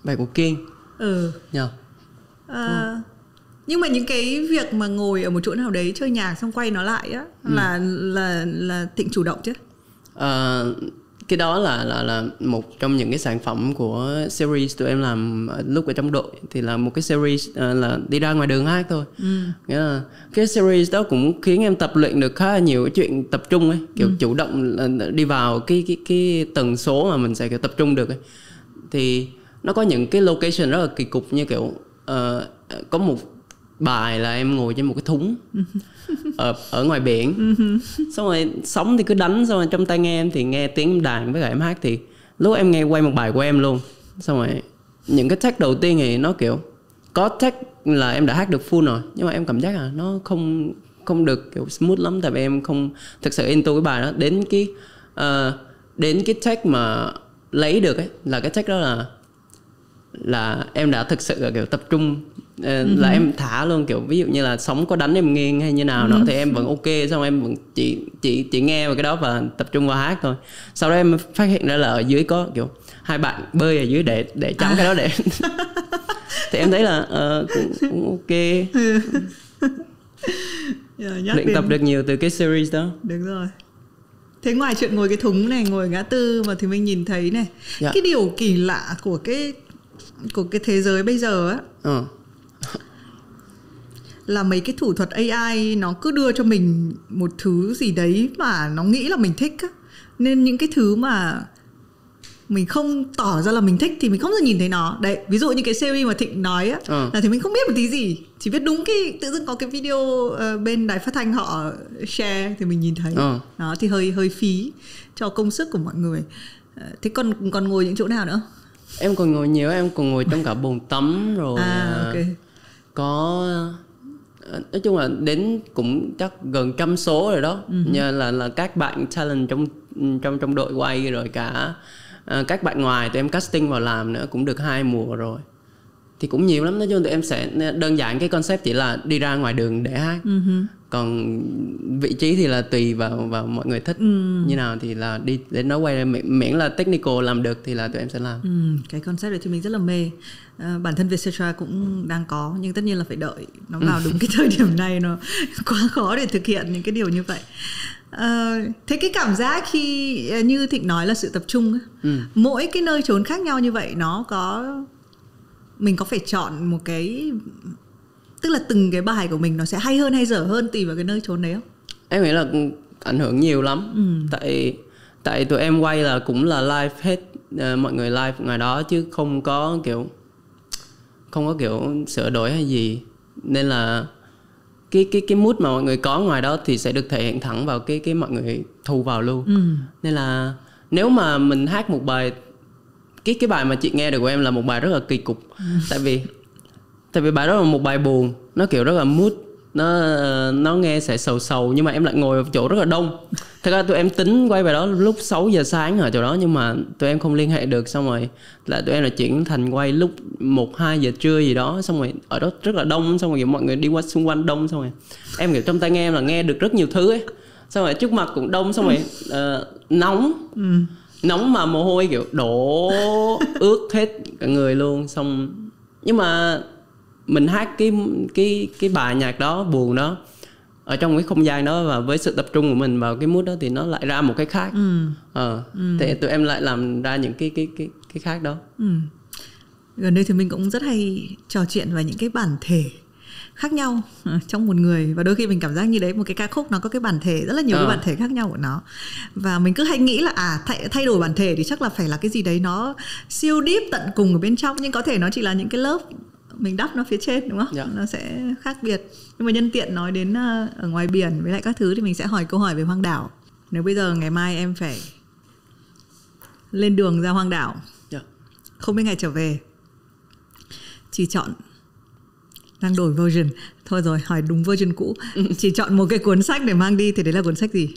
Bài của Kiên. Nhưng mà những cái việc mà ngồi ở một chỗ nào đấy chơi nhạc xong quay nó lại á, là Thịnh chủ động chứ? Cái đó là một trong những cái sản phẩm của series tụi em làm lúc ở trong đội. Thì là một cái series là đi ra ngoài đường hát thôi. Nghĩa là cái series đó cũng khiến em tập luyện được khá là nhiều cái chuyện tập trung ấy, kiểu chủ động đi vào cái tần số mà mình sẽ kiểu tập trung được ấy. Thì nó có những cái location rất là kỳ cục, như kiểu có một bài là em ngồi trên một cái thúng ở ngoài biển, xong rồi sóng thì cứ đánh, xong rồi trong tai nghe em thì nghe tiếng đàn với cả em hát. Thì lúc em nghe quay một bài của em luôn, xong rồi những cái take đầu tiên thì nó kiểu có take là em đã hát được full rồi, nhưng mà em cảm giác là nó không được kiểu smooth lắm, tại vì em không thực sự into cái bài đó. Đến cái take mà lấy được ấy, là cái take đó là em đã thực sự là kiểu tập trung, là em thả luôn, kiểu ví dụ như là sóng có đánh em nghiêng hay như nào đó thì em vẫn ok, xong em vẫn chỉ nghe vào cái đó và tập trung vào hát thôi. Sau đó em phát hiện ra là ở dưới có kiểu 2 bạn bơi ở dưới để chấm cái đó để thì em thấy là cũng ok. Luyện tập được nhiều từ cái series đó. Đúng rồi. Thế ngoài chuyện ngồi cái thúng này, ngồi ngã tư mà thì mình nhìn thấy này, cái điều kỳ lạ của cái thế giới bây giờ á, là mấy cái thủ thuật AI nó cứ đưa cho mình một thứ gì đấy mà nó nghĩ là mình thích á. Nên những cái thứ mà mình không tỏ ra là mình thích thì mình không bao giờ nhìn thấy nó. Đấy, ví dụ như cái series mà Thịnh nói á, là thì mình không biết một tí gì, chỉ biết đúng cái tự dưng có cái video bên đài phát thanh họ share thì mình nhìn thấy. Đó thì hơi phí cho công sức của mọi người. Thế còn ngồi những chỗ nào nữa? Em còn ngồi nhiều, em còn ngồi trong cả bồn tắm rồi. Okay. Có nói chung là đến cũng chắc gần 100 số rồi đó. Như là các bạn talent trong đội quay, rồi cả các bạn ngoài tụi em casting vào làm nữa cũng được 2 mùa rồi. Thì cũng nhiều lắm. Nói chung tụi em sẽ đơn giản cái concept chỉ là đi ra ngoài đường để hát. Còn vị trí thì là tùy vào mọi người thích như nào thì là đi để nó quay ra, miễn là technical làm được thì là tụi em sẽ làm. Cái concept đấy thì mình rất là mê. Bản thân Vietcetera cũng đang có, nhưng tất nhiên là phải đợi nó vào đúng cái thời điểm này, nó quá khó để thực hiện những cái điều như vậy. Thế cái cảm giác khi như Thịnh nói là sự tập trung, mỗi cái nơi trốn khác nhau như vậy, nó có, mình có phải chọn một cái, tức là từng cái bài của mình nó sẽ hay hơn hay dở hơn tùy vào cái nơi trốn đấy không? Em nghĩ là ảnh hưởng nhiều lắm. Tại tụi em quay là cũng là live hết, mọi người live ngoài đó chứ không có kiểu sửa đổi hay gì, nên là cái mood mà mọi người có ngoài đó thì sẽ được thể hiện thẳng vào cái mọi người thu vào luôn. Nên là nếu mà mình hát một bài, cái bài mà chị nghe được của em là một bài rất là kỳ cục. Tại vì bài đó là một bài buồn, nó kiểu rất là mood, nó nghe sẽ sầu, nhưng mà em lại ngồi ở chỗ rất là đông. Thật ra tụi em tính quay bài đó lúc 6 giờ sáng ở chỗ đó, nhưng mà tụi em không liên hệ được, xong rồi là tụi em là chuyển thành quay lúc 1-2 giờ trưa gì đó, xong rồi ở đó rất là đông, xong rồi mọi người đi qua xung quanh đông, xong rồi em kiểu trong tai nghe em là nghe được rất nhiều thứ ấy, xong rồi trước mặt cũng đông, xong rồi nóng mà mồ hôi kiểu đổ ướt hết cả người luôn. Xong nhưng mà mình hát cái bài nhạc đó buồn đó ở trong cái không gian đó và với sự tập trung của mình vào cái mood đó thì nó lại ra một cái khác. Thì tụi em lại làm ra những cái khác đó. Gần đây thì mình cũng rất hay trò chuyện về những cái bản thể khác nhau trong một người, và đôi khi mình cảm giác như đấy một cái ca khúc nó có cái bản thể rất là nhiều cái bản thể khác nhau của nó, và mình cứ hay nghĩ là thay đổi bản thể thì chắc là phải là cái gì đấy nó siêu deep tận cùng ở bên trong, nhưng có thể nó chỉ là những cái lớp mình đắp nó phía trên, đúng không? Nó sẽ khác biệt. Nhưng mà nhân tiện nói đến ở ngoài biển với lại các thứ thì mình sẽ hỏi câu hỏi về hoang đảo. Nếu bây giờ ngày mai em phải lên đường ra hoang đảo, không biết ngày trở về, chỉ chọn, đang đổi version, thôi rồi hỏi đúng version cũ, chỉ chọn một cái cuốn sách để mang đi thì đấy là cuốn sách gì?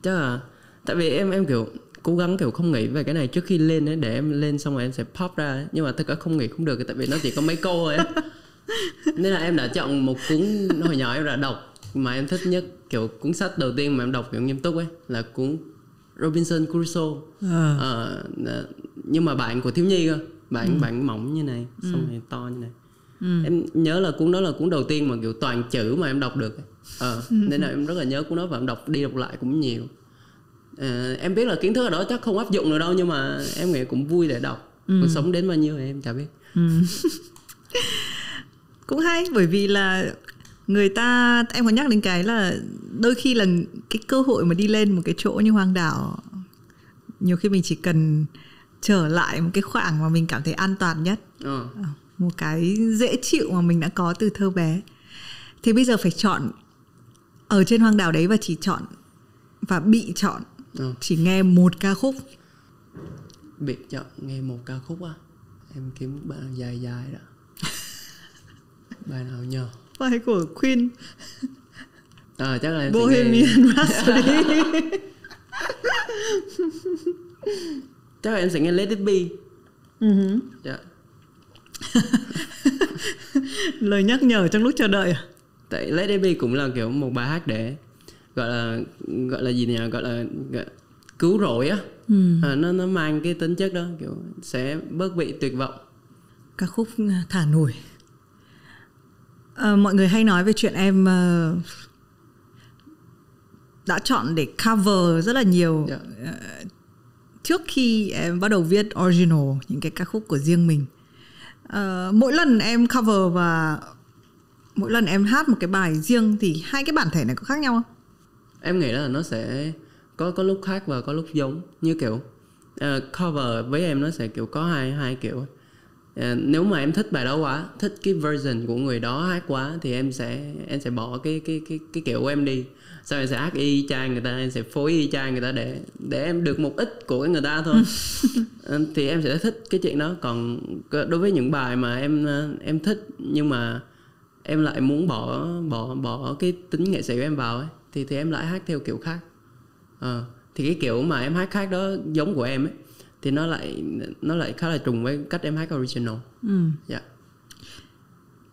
Chắc là tại vì em kiểu cố gắng kiểu không nghĩ về cái này trước khi lên ấy, để em lên xong rồi em sẽ pop ra ấy. Nhưng mà thật ra không nghĩ không được, tại vì nó chỉ có mấy câu thôi ấy. Nên là em đã chọn một cuốn hồi nhỏ em đã đọc mà em thích nhất, kiểu cuốn sách đầu tiên mà em đọc kiểu nghiêm túc ấy, là cuốn Robinson Crusoe. Nhưng mà bản của thiếu nhi cơ, bản mỏng như này, xong rồi to như này. Em nhớ là cuốn đó là cuốn đầu tiên mà kiểu toàn chữ mà em đọc được. Nên là em rất là nhớ cuốn đó và em đọc đi đọc lại cũng nhiều. Em biết là kiến thức ở đó chắc không áp dụng được đâu, nhưng mà em nghĩ cũng vui để đọc. Cuộc sống đến bao nhiêu thì em chả biết. Cũng hay, bởi vì là người ta, em có nhắc đến cái là đôi khi là cái cơ hội mà đi lên một cái chỗ như hoang đảo, nhiều khi mình chỉ cần trở lại một cái khoảng mà mình cảm thấy an toàn nhất, một cái dễ chịu mà mình đã có từ thơ bé. Thì bây giờ phải chọn ở trên hoang đảo đấy và chỉ chọn và bị chọn chỉ nghe một ca khúc. Bị chọn nghe một ca khúc á? Em kiếm bài dài dài đó. Bài nào nhờ? Bài của Queen. Chắc là em Bohemian Rhapsody. Chắc là em sẽ nghe Let It Be. Lời nhắc nhở trong lúc chờ đợi à? Tại Let It Be cũng là kiểu một bài hát để gọi là gì nhỉ, gọi là cứu rỗi á. Nó mang cái tính chất đó, kiểu sẽ bớt bị tuyệt vọng. Ca khúc thả nổi. Mọi người hay nói về chuyện em đã chọn để cover rất là nhiều trước khi em bắt đầu viết original, những cái ca khúc của riêng mình. Mỗi lần em cover và mỗi lần em hát một cái bài riêng thì hai cái bản thể này có khác nhau không? Em nghĩ là nó sẽ có lúc khác và có lúc giống. Như kiểu cover với em nó sẽ kiểu có hai kiểu. Nếu mà em thích bài đó quá, thích cái version của người đó hát quá, thì em sẽ bỏ cái kiểu của em đi. Sau em sẽ hát y chang người ta, em sẽ phối y chang người ta để em được một ít của người ta thôi. Thì em sẽ thích cái chuyện đó. Còn đối với những bài mà em thích nhưng mà em lại muốn bỏ cái tính nghệ sĩ của em vào ấy, thì em lại hát theo kiểu khác. Thì cái kiểu mà em hát khác đó giống của em ấy, thì nó lại khá là trùng với cách em hát original.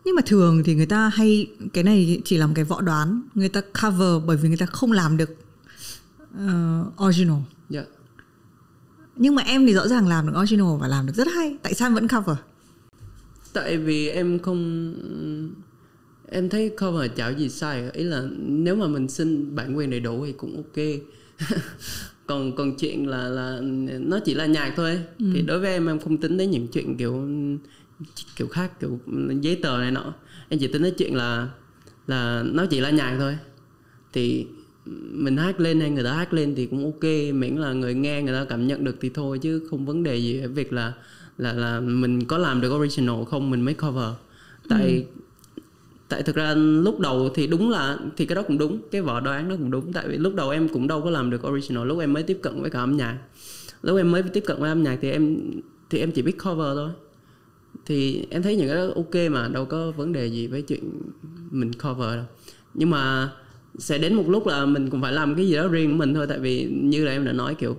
Nhưng mà thường thì người ta hay, cái này chỉ là một cái võ đoán, người ta cover bởi vì người ta không làm được original. Nhưng mà em thì rõ ràng làm được original và làm được rất hay. Tại sao em vẫn cover? Tại vì em thấy cover chả gì sai. Ý là nếu mà mình xin bản quyền đầy đủ thì cũng ok. Còn chuyện là nó chỉ là nhạc thôi. Thì đối với em không tính đến những chuyện kiểu khác, kiểu giấy tờ này nọ. Em chỉ tính đến chuyện là nó chỉ là nhạc thôi. Thì mình hát lên hay người ta hát lên thì cũng ok, miễn là người nghe người ta cảm nhận được thì thôi, chứ không vấn đề gì ở việc là mình có làm được original không mình mới cover. Tại thực ra lúc đầu thì đúng là thì cái đó cũng đúng, cái vỏ đoán đó cũng đúng. Tại vì lúc đầu em cũng đâu có làm được original, lúc em mới tiếp cận với cả âm nhạc. Lúc em mới tiếp cận với âm nhạc thì em chỉ biết cover thôi. Thì em thấy những cái đó ok mà, đâu có vấn đề gì với chuyện mình cover đâu. Nhưng mà sẽ đến một lúc là mình cũng phải làm cái gì đó riêng của mình thôi. Tại vì như là em đã nói kiểu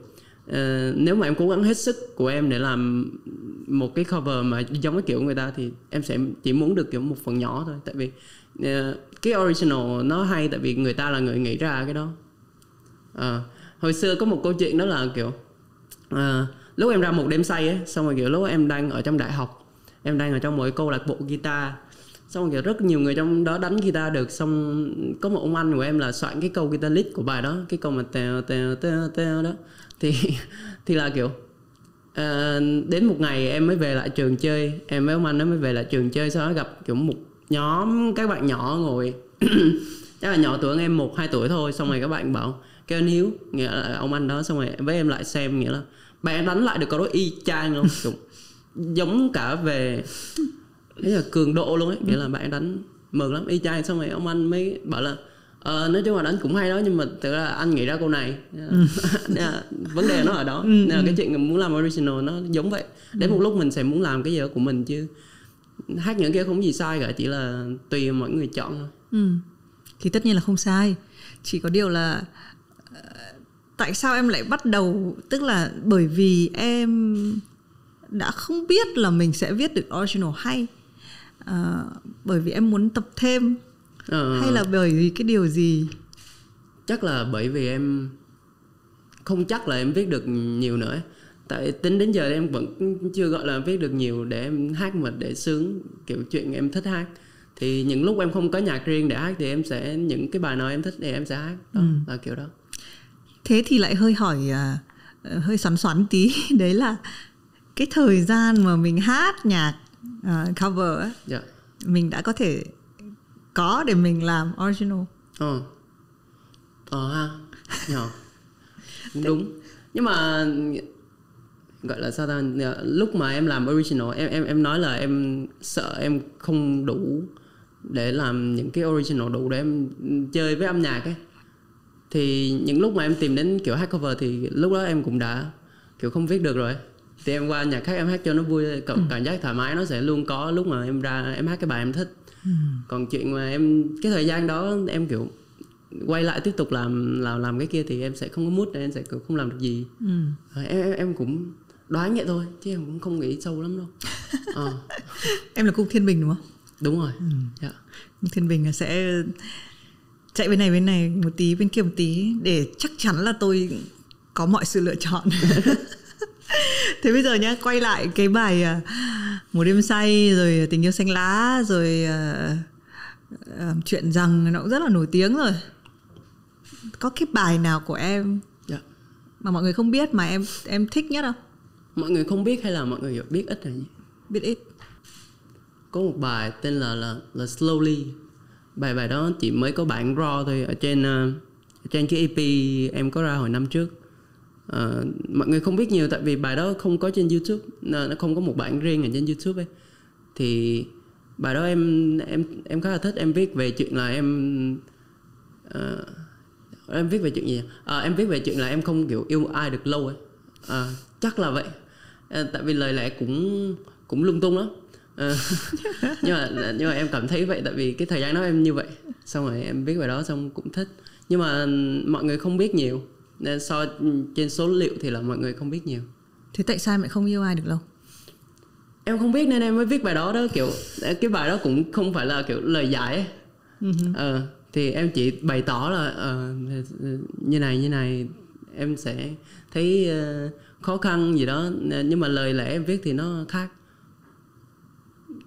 nếu mà em cố gắng hết sức của em để làm một cái cover mà giống cái kiểu của người ta thì em sẽ chỉ muốn được kiểu một phần nhỏ thôi. Tại vì cái original nó hay tại vì người ta là người nghĩ ra cái đó. Hồi xưa có một câu chuyện đó là kiểu lúc em ra một đêm say ấy, xong rồi kiểu lúc em đang ở trong đại học, em đang ở trong một cái câu lạc bộ guitar, xong rồi kiểu rất nhiều người trong đó đánh guitar được. Xong có một ông anh của em là soạn cái câu guitar lead của bài đó, cái câu mà teo teo teo teo đó. Thì là kiểu đến một ngày em mới về lại trường chơi, em với ông anh nó mới về lại trường chơi, sau đó gặp kiểu một nhóm các bạn nhỏ ngồi chắc là nhỏ tuổi em 1-2 tuổi thôi. Xong rồi các bạn bảo kêu anh Hiếu, nghĩa là ông anh đó, xong rồi với em lại xem, nghĩa là bạn em đánh lại được câu đó y chang luôn, kiểu giống cả về thế là cường độ luôn ấy, nghĩa là bạn em đánh mượt lắm, y chang. Xong rồi ông anh mới bảo là nói chung là đánh cũng hay đó, nhưng mà thực ra anh nghĩ ra câu này. Vấn đề nó ở đó. Nên là cái chuyện muốn làm original nó giống vậy. Đến một lúc mình sẽ muốn làm cái gì đó của mình, chứ hát những kia không gì sai cả, chỉ là tùy mọi người chọn thôi. Thì tất nhiên là không sai, chỉ có điều là tại sao em lại bắt đầu, tức là bởi vì em đã không biết là mình sẽ viết được original hay, bởi vì em muốn tập thêm, hay là bởi vì cái điều gì? Chắc là bởi vì em không chắc là em viết được nhiều nữa. Tại tính đến giờ em vẫn chưa gọi là viết được nhiều để em hát mà để sướng, kiểu chuyện em thích hát. Thì những lúc em không có nhạc riêng để hát thì em sẽ, những cái bài nào em thích thì em sẽ hát đó, là kiểu đó. Thế thì lại hơi hỏi hơi xoắn tí đấy là cái thời gian mà mình hát nhạc cover ấy, mình đã có thể có để mình làm original. Ha, nhỏ đúng. Nhưng mà gọi là sao ta, lúc mà em làm original em nói là em sợ em không đủ để làm những cái original đủ để em chơi với âm nhạc ấy. Thì những lúc mà em tìm đến kiểu hát cover thì lúc đó em cũng đã kiểu không viết được rồi, thì em qua nhạc khác em hát cho nó vui, cảm giác thoải mái nó sẽ luôn có lúc mà em ra em hát cái bài em thích. Còn chuyện mà em cái thời gian đó em kiểu quay lại tiếp tục làm cái kia thì em sẽ không có mood, em sẽ kiểu không làm được gì. Em cũng đoán vậy thôi chứ em cũng không nghĩ sâu lắm đâu. Em là Cung Thiên Bình đúng không? Đúng rồi. Cung Thiên Bình là sẽ chạy bên này một tí, bên kia một tí, để chắc chắn là tôi có mọi sự lựa chọn. Thế bây giờ nhá, quay lại cái bài Một đêm say, rồi Tình yêu xanh lá, rồi Chuyện rằng nó cũng rất là nổi tiếng rồi. Có cái bài nào của em mà mọi người không biết mà em thích nhất không? Mọi người không biết hay là mọi người biết ít hay gì? Biết ít. Có một bài tên là Slowly. Bài đó chỉ mới có bản raw thôi ở trên cái EP em có ra hồi năm trước. Mọi người không biết nhiều tại vì bài đó không có trên YouTube, nó không có một bản riêng ở trên YouTube ấy. Thì bài đó em khá là thích. Em viết về chuyện là em viết về chuyện gì? Em viết về chuyện là em không kiểu yêu ai được lâu ấy. Chắc là vậy. Tại vì lời lẽ cũng lung tung lắm. Nhưng mà em cảm thấy vậy, tại vì cái thời gian đó em như vậy. Xong rồi em viết bài đó xong cũng thích. Nhưng mà mọi người không biết nhiều, nên trên số liệu thì là mọi người không biết nhiều. Thế tại sao em lại không yêu ai được lâu? Em không biết nên em mới viết bài đó đó. Kiểu cái bài đó cũng không phải là kiểu lời giải ấy. Thì em chỉ bày tỏ là như này em sẽ thấy khó khăn gì đó, nhưng mà lời lẽ em viết thì nó khác.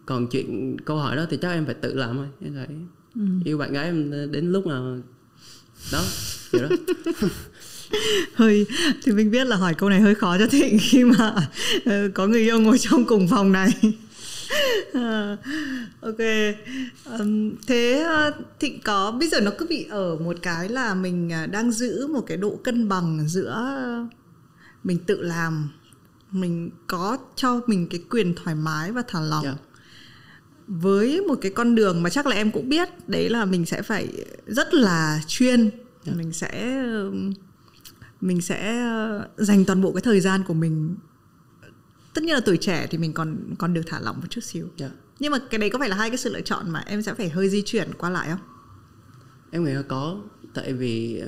Còn chuyện câu hỏi đó thì chắc em phải tự làm thôi. Em phải yêu bạn gái em đến lúc nào đó kiểu đó. Hơi thì mình biết là hỏi câu này hơi khó cho Thịnh khi mà có người yêu ngồi trong cùng phòng này. Ok. Thế Thịnh có bây giờ nó cứ bị ở một cái là mình đang giữ một cái độ cân bằng giữa mình tự làm, mình có cho mình cái quyền thoải mái và thả lỏng, với một cái con đường mà chắc là em cũng biết, đấy là mình sẽ phải rất là chuyên. Mình sẽ dành toàn bộ cái thời gian của mình. Tất nhiên là tuổi trẻ thì mình còn được thả lỏng một chút xíu. Nhưng mà cái đấy có phải là hai cái sự lựa chọn mà em sẽ phải hơi di chuyển qua lại không? Em nghĩ là có. Tại vì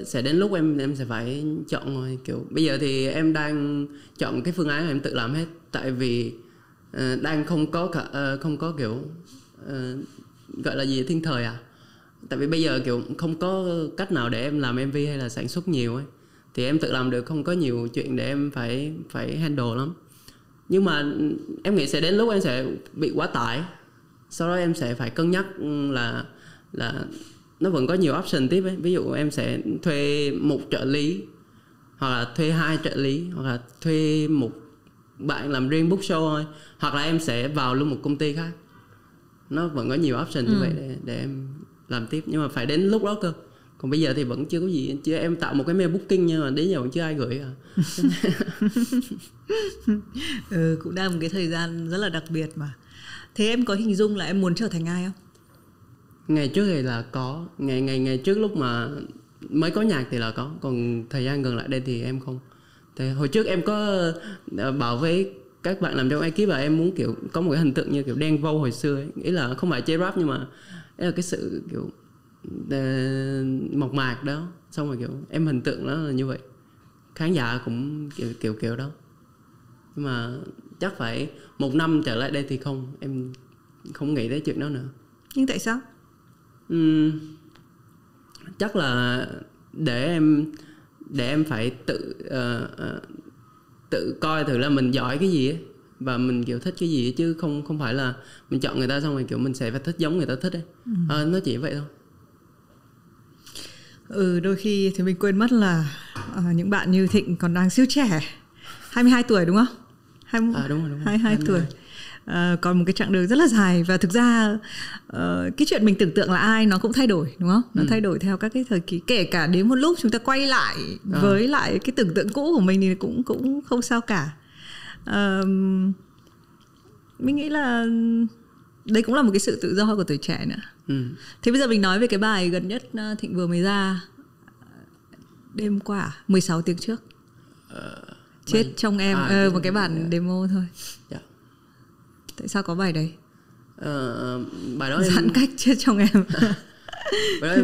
sẽ đến lúc em sẽ phải chọn rồi. Kiểu bây giờ thì em đang chọn cái phương án là em tự làm hết. Tại vì đang không có kiểu gọi là gì, thiên thời à. Tại vì bây giờ kiểu không có cách nào để em làm MV hay là sản xuất nhiều ấy, thì em tự làm được, không có nhiều chuyện để em phải handle lắm. Nhưng mà em nghĩ sẽ đến lúc em sẽ bị quá tải. Sau đó em sẽ phải cân nhắc là nó vẫn có nhiều option tiếp ấy. Ví dụ em sẽ thuê một trợ lý, hoặc là thuê 2 trợ lý, hoặc là thuê một bạn làm riêng book show thôi, hoặc là em sẽ vào luôn một công ty khác. Nó vẫn có nhiều option như vậy để em làm tiếp. Nhưng mà phải đến lúc đó cơ. Còn bây giờ thì vẫn chưa có gì. Chứ em tạo một cái mail booking nhưng mà đến giờ vẫn chưa ai gửi à. Cũng đang một cái thời gian rất là đặc biệt mà. Thế em có hình dung là em muốn trở thành ai không? Ngày trước thì là có. Ngày trước lúc mà mới có nhạc thì là có. Còn thời gian gần lại đây thì em không. Thì hồi trước em có bảo với các bạn làm trong ekip là em muốn kiểu có một cái hình tượng như kiểu Đen Vâu hồi xưa ấy. Ý là không phải chơi rap nhưng mà ấy là cái sự kiểu mộc mạc đó. Xong rồi kiểu em hình tượng nó là như vậy. Khán giả cũng kiểu đó. Nhưng mà chắc phải 1 năm trở lại đây thì không. Em không nghĩ tới chuyện đó nữa. Nhưng tại sao? Chắc là để em phải tự coi thử là mình giỏi cái gì ấy, và mình kiểu thích cái gì ấy, chứ không phải là mình chọn người ta xong rồi kiểu mình sẽ phải thích giống người ta thích ấy. Nó chỉ vậy thôi. Đôi khi thì mình quên mất là những bạn như Thịnh còn đang siêu trẻ, 22 tuổi đúng không? Đúng rồi. 22 tuổi. Còn một cái chặng đường rất là dài. Và thực ra cái chuyện mình tưởng tượng là ai nó cũng thay đổi đúng không? Nó thay đổi theo các cái thời kỳ. Kể cả đến một lúc chúng ta quay lại với lại cái tưởng tượng cũ của mình thì cũng không sao cả. Mình nghĩ là đấy cũng là một cái sự tự do của tuổi trẻ nữa. Thế bây giờ mình nói về cái bài gần nhất Thịnh vừa mới ra, đêm qua 16 tiếng trước. Chết trong em. Một cái bản demo thôi. Tại sao có bài đấy? Bài đó giãn cách chết trong em. Bài đó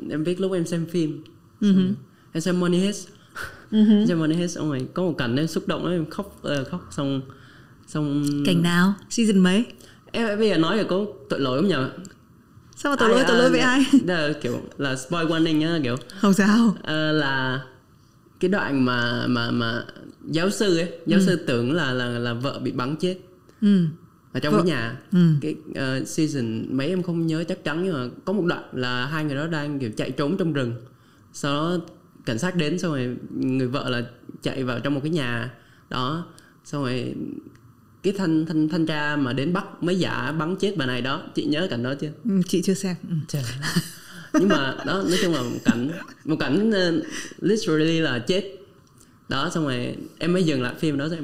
em viết lúc em xem phim. Em xem Money Heist. Xem Money Heist, xong rồi có một cảnh em xúc động đó, em khóc xong. Cảnh nào? Season mấy? Em bây giờ nói là có tội lỗi không nhờ? Sao mà tội lỗi với ai? Đó là kiểu là spoil warning nhá, kiểu không sao. Là cái đoạn mà giáo sư ấy, giáo sư tưởng là vợ bị bắn chết ở trong cái nhà. Cái season mấy em không nhớ chắc chắn, nhưng mà có một đoạn là hai người đó đang kiểu chạy trốn trong rừng, sau đó cảnh sát đến, xong rồi người vợ là chạy vào trong một cái nhà đó, xong rồi cái thanh tra mà đến bắt mới giả bắn chết bà này đó. Chị nhớ cảnh đó chưa? Chị chưa xem. Nhưng mà đó, nói chung là một cảnh literally là chết đó. Xong rồi em mới dừng lại phim đó, rồi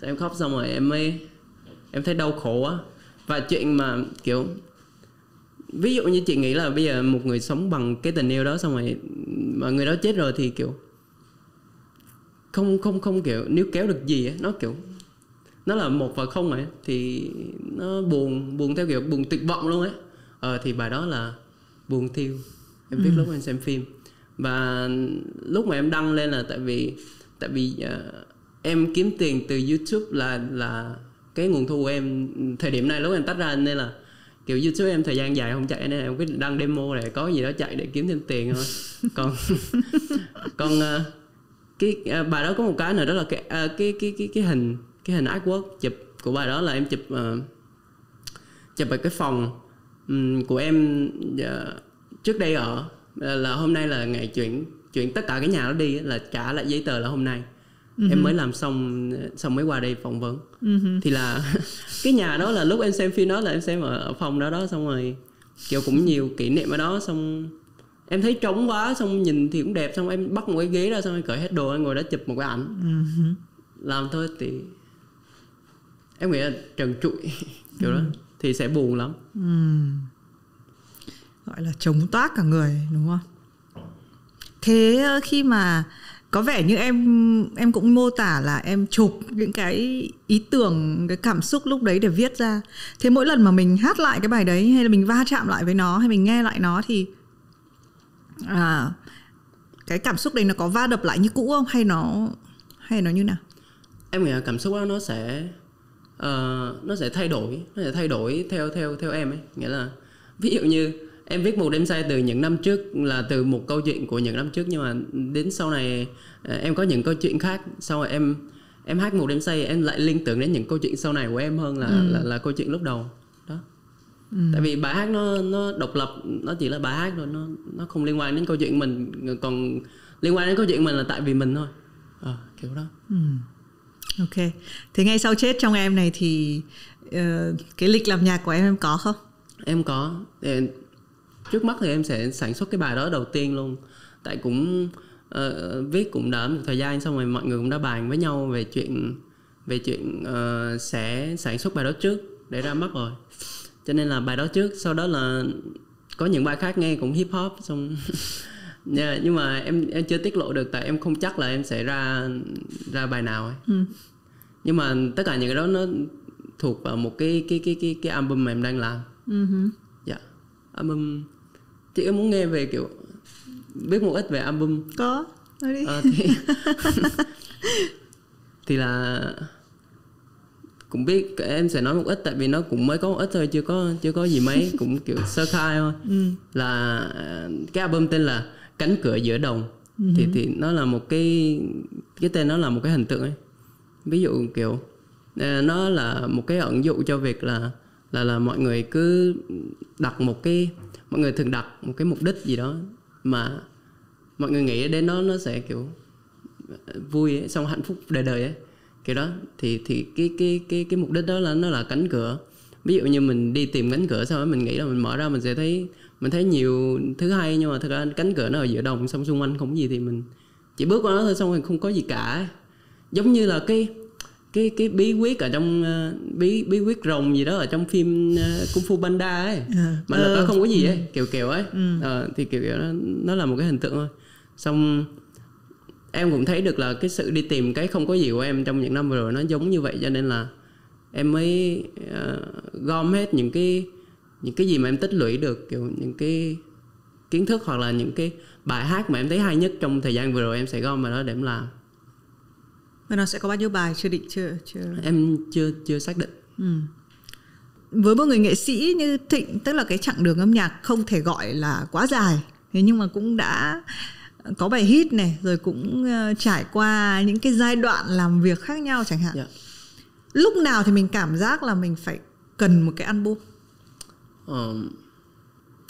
em khóc xong rồi em thấy đau khổ á. Và chuyện mà kiểu ví dụ như chị nghĩ là bây giờ một người sống bằng cái tình yêu đó, xong rồi mà người đó chết rồi thì kiểu không kiểu níu kéo được gì ấy. Nó kiểu nó là 1 và 0 ấy, thì nó buồn theo kiểu buồn tuyệt vọng luôn ấy. Thì bài đó là buồn thiêu. Em viết lúc em xem phim. Và lúc mà em đăng lên là tại vì em kiếm tiền từ YouTube là cái nguồn thu của em thời điểm này lúc em tách ra, nên là kiểu YouTube em thời gian dài không chạy, nên em quyết định đăng demo để có gì đó chạy để kiếm thêm tiền thôi. Còn cái bài đó có một cái nữa, đó là cái hình artwork chụp của bài đó là em chụp ở cái phòng của em trước đây ở, là hôm nay là ngày chuyển tất cả cái nhà đó đi, là trả lại giấy tờ là hôm nay. Em mới làm xong mới qua đây phỏng vấn. Thì là cái nhà đó là lúc em xem phim đó là em xem ở phòng đó, xong rồi kiểu cũng nhiều kỷ niệm ở đó. Xong em thấy trống quá, xong nhìn thì cũng đẹp, xong em bắt một cái ghế ra, xong em cởi hết đồ, em ngồi đó chụp một cái ảnh. Làm thôi thì em nghĩ là trần trụi kiểu đó thì sẽ buồn lắm. Gọi là chống toác cả người đúng không? Thế khi mà có vẻ như em cũng mô tả là em chụp những cái ý tưởng, cái cảm xúc lúc đấy để viết ra. Thế mỗi lần mà mình hát lại cái bài đấy, hay là mình va chạm lại với nó, hay mình nghe lại nó thì cái cảm xúc đấy nó có va đập lại như cũ không? Hay nó như nào? Em nghĩ là cảm xúc đó nó sẽ thay đổi theo em ấy. Nghĩa là ví dụ như em viết một đêm say từ những năm trước là từ một câu chuyện của những năm trước, nhưng mà đến sau này em có những câu chuyện khác, sau rồi em hát một đêm say em lại liên tưởng đến những câu chuyện sau này của em hơn là câu chuyện lúc đầu đó. Tại vì bài hát nó độc lập, nó chỉ là bài hát thôi, nó không liên quan đến câu chuyện mình, còn liên quan đến câu chuyện mình là tại vì mình thôi, kiểu đó. Ok. Thế ngay sau Chết Trong Em này thì cái lịch làm nhạc của em có không? Em có. Trước mắt thì em sẽ sản xuất cái bài đó đầu tiên luôn. Tại cũng viết cũng đã một thời gian, xong rồi mọi người cũng đã bàn với nhau về chuyện sẽ sản xuất bài đó trước để ra mắt rồi. Cho nên là bài đó trước, sau đó là có những bài khác nghe cũng hip hop xong. Nhưng mà em chưa tiết lộ được, tại em không chắc là em sẽ ra bài nào ấy. Nhưng mà tất cả những cái đó nó thuộc vào một cái album mà em đang làm. Dạ. Album. Chị em muốn nghe về kiểu biết một ít về album. Có, nói đi. Thì là cũng biết, em sẽ nói một ít tại vì nó cũng mới có một ít thôi, chưa có gì mấy, cũng kiểu sơ khai thôi. Là cái album tên là Cánh Cửa Giữa Đồng. Thì nó là một cái tên, nó là một cái hình tượng ấy. Ví dụ kiểu nó là một cái ẩn dụ cho việc là mọi người cứ đặt mọi người thường đặt một cái mục đích gì đó mà mọi người nghĩ đến nó sẽ kiểu vui ấy, xong hạnh phúc đời đời ấy, kiểu đó. Thì cái mục đích đó là nó là cánh cửa. Ví dụ như mình đi tìm cánh cửa, sau đó mình nghĩ là mình mở ra mình sẽ thấy nhiều thứ hay, nhưng mà thật ra cánh cửa nó ở giữa đồng, xong xung quanh không có gì thì mình chỉ bước qua nó thôi, xong rồi không có gì cả ấy. Giống như là cái bí quyết ở trong bí quyết rồng gì đó ở trong phim Kung Fu Panda ấy, mà là nó không có gì ấy, kiểu ấy. Thì kiểu đó, nó là một cái hình tượng thôi. Xong em cũng thấy được là cái sự đi tìm cái không có gì của em trong những năm vừa rồi nó giống như vậy, cho nên là em mới gom hết những cái gì mà em tích lũy được, kiểu những cái kiến thức hoặc là những cái bài hát mà em thấy hay nhất trong thời gian vừa rồi, em sẽ gom vào đó để em làm. Và nó sẽ có bao nhiêu bài chưa định chưa? Em chưa xác định. Với một người nghệ sĩ như Thịnh, tức là cái chặng đường âm nhạc không thể gọi là quá dài, thế nhưng mà cũng đã có bài hit này, rồi cũng trải qua những cái giai đoạn làm việc khác nhau chẳng hạn. Lúc nào thì mình cảm giác là mình phải cần một cái album?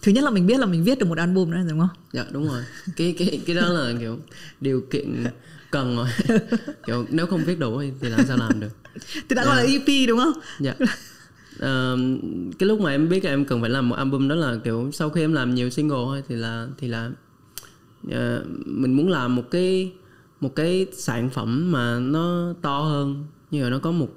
Thứ nhất là mình biết là mình viết được một album đấy, đúng không? Dạ đúng rồi. Cái đó là kiểu điều kiện cần rồi. Kiểu nếu không viết đủ thì làm sao làm được. Thì đã gọi là EP đúng không? Dạ. Cái lúc mà em biết là em cần phải làm một album, đó là kiểu sau khi em làm nhiều single thôi thì là mình muốn làm một cái sản phẩm mà nó to hơn, nhưng mà nó có một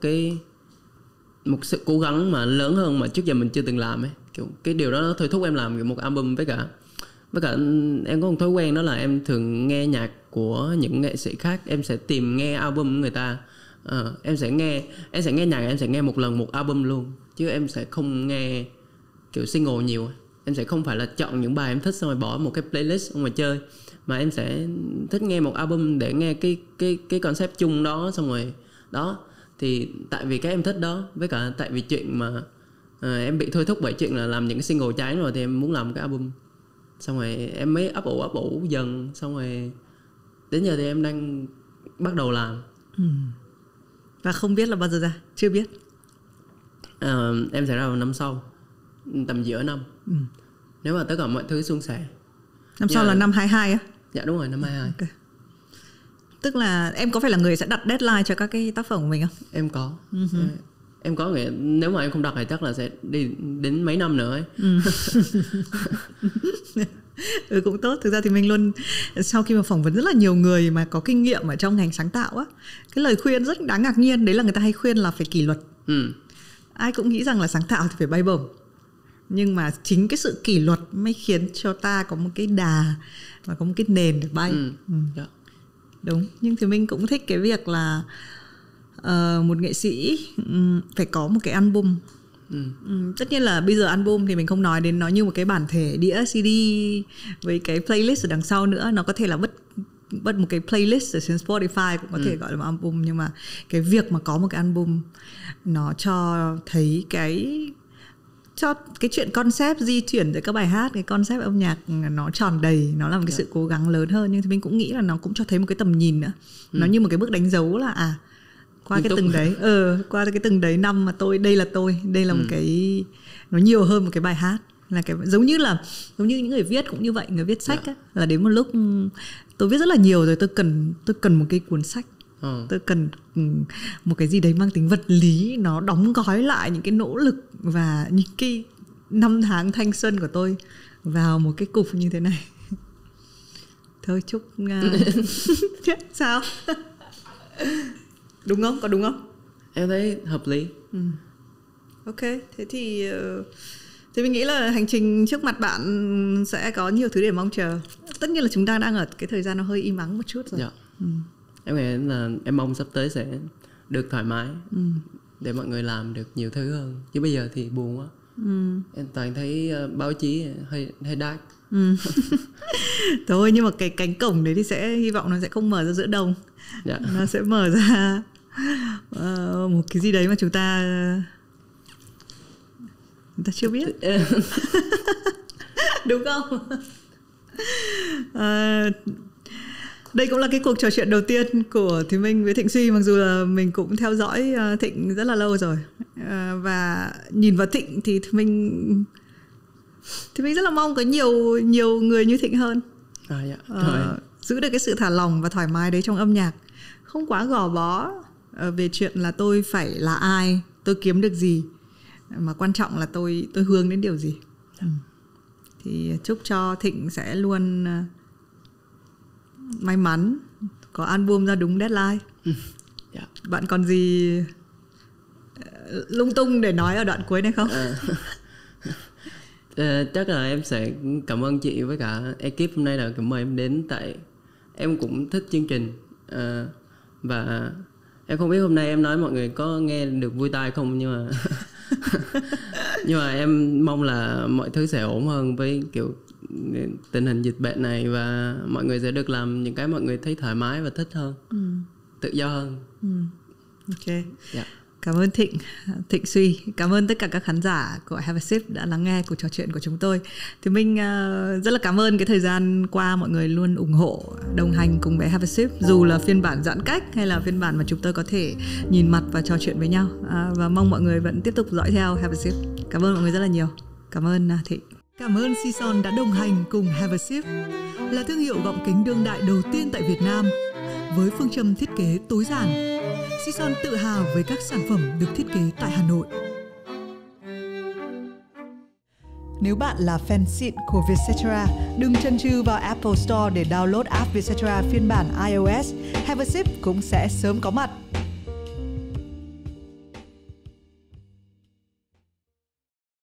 sự cố gắng mà lớn hơn mà trước giờ mình chưa từng làm ấy. Kiểu cái điều đó nó thôi thúc em làm một album. Với cả em có một thói quen, đó là em thường nghe nhạc của những nghệ sĩ khác, em sẽ tìm nghe album của người ta. Em sẽ nghe nhạc, em sẽ nghe một lần một album luôn, chứ em sẽ không nghe kiểu single nhiều. Em sẽ không phải là chọn những bài em thích xong rồi bỏ một cái playlist xong rồi chơi, mà em sẽ thích nghe một album để nghe cái concept chung đó. Xong rồi đó, thì tại vì cái em thích đó, với cả tại vì chuyện mà em bị thôi thúc bởi chuyện là làm những cái single cháy rồi, thì em muốn làm một cái album. Xong rồi em mới ấp ủ dần, xong rồi đến giờ thì em đang bắt đầu làm. Và không biết là bao giờ ra? Chưa biết. Em sẽ ra vào năm sau, tầm giữa năm. Nếu mà tất cả mọi thứ suôn sẻ. Năm sau là năm 22 á? Dạ đúng rồi, năm 22. Okay. Tức là em có phải là người sẽ đặt deadline cho các cái tác phẩm của mình không? Em có. Em có nghĩa nếu mà em không đặt thì chắc là sẽ đi đến mấy năm nữa ấy. Cũng tốt. Thực ra thì mình luôn, sau khi mà phỏng vấn rất là nhiều người mà có kinh nghiệm ở trong ngành sáng tạo á, cái lời khuyên rất đáng ngạc nhiên đấy là người ta hay khuyên là phải kỷ luật. Ai cũng nghĩ rằng là sáng tạo thì phải bay bổng, nhưng mà chính cái sự kỷ luật mới khiến cho ta có một cái đà và có một cái nền để bay. Đúng. Nhưng thì mình cũng thích cái việc là một nghệ sĩ phải có một cái album. Tất nhiên là bây giờ album thì mình không nói đến nó như một cái bản thể đĩa CD với cái playlist ở đằng sau nữa. Nó có thể là bất một cái playlist ở trên Spotify cũng có thể gọi là một album. Nhưng mà cái việc mà có một cái album nó cho thấy cái chuyện concept di chuyển giữa các bài hát, cái concept âm nhạc nó tròn đầy, nó là một cái sự cố gắng lớn hơn. Nhưng thì mình cũng nghĩ là nó cũng cho thấy một cái tầm nhìn nữa. Nó như một cái bước đánh dấu là qua cái từng đấy, qua cái từng đấy năm mà đây là một cái, nó nhiều hơn một cái bài hát. Là cái giống như những người viết cũng như vậy, người viết sách á, là đến một lúc tôi viết rất là nhiều rồi, tôi cần một cái cuốn sách. Tôi cần một cái gì đấy mang tính vật lý, nó đóng gói lại những cái nỗ lực và những cái năm tháng thanh xuân của tôi vào một cái cục như thế này. Thôi chúc sao? Đúng không? Có đúng không? Em thấy hợp lý. Ok, thế thì mình nghĩ là hành trình trước mặt bạn sẽ có nhiều thứ để mong chờ. Tất nhiên là chúng ta đang ở cái thời gian nó hơi im ắng một chút rồi. Em nghĩ là em mong sắp tới sẽ được thoải mái để mọi người làm được nhiều thứ hơn. Chứ bây giờ thì buồn quá. Em toàn thấy báo chí hơi dark. Thôi nhưng mà cái cánh cổng đấy thì sẽ hy vọng nó sẽ không mở ra giữa đồng. Nó sẽ mở ra một cái gì đấy mà chúng ta chưa biết. Đúng không? Đây cũng là cái cuộc trò chuyện đầu tiên của Thùy Minh với Thịnh Suy. Mặc dù là mình cũng theo dõi Thịnh rất là lâu rồi, và nhìn vào Thịnh thì mình rất là mong có nhiều người như Thịnh hơn. Giữ được cái sự thả lỏng và thoải mái đấy trong âm nhạc, không quá gò bó về chuyện là tôi phải là ai, tôi kiếm được gì, mà quan trọng là tôi hướng đến điều gì. Thì chúc cho Thịnh sẽ luôn may mắn có album ra đúng deadline. Bạn còn gì lung tung để nói ở đoạn cuối này không? Chắc là em sẽ cảm ơn chị với cả ekip hôm nay là mời em đến, tại em cũng thích chương trình. Và em không biết hôm nay em nói mọi người có nghe được vui tai không, nhưng mà em mong là mọi thứ sẽ ổn hơn với kiểu tình hình dịch bệnh này, và mọi người sẽ được làm những cái mọi người thấy thoải mái và thích hơn, tự do hơn. Ok. Cảm ơn Thịnh Suy. Cảm ơn tất cả các khán giả của Have a Sip đã lắng nghe cuộc trò chuyện của chúng tôi. Thì mình rất là cảm ơn cái thời gian qua mọi người luôn ủng hộ, đồng hành cùng với Have a Sip, dù là phiên bản giãn cách hay là phiên bản mà chúng tôi có thể nhìn mặt và trò chuyện với nhau. Và mong mọi người vẫn tiếp tục dõi theo Have a Sip. Cảm ơn mọi người rất là nhiều. Cảm ơn Thịnh. Cảm ơn Sison đã đồng hành cùng Have a Sip, là thương hiệu gọng kính đương đại đầu tiên tại Việt Nam với phương châm thiết kế tối giản. Sison tự hào với các sản phẩm được thiết kế tại Hà Nội. Nếu bạn là fan xịn của Vietcetera, đừng chần chừ vào Apple Store để download app Vietcetera phiên bản iOS. Have a Sip cũng sẽ sớm có mặt.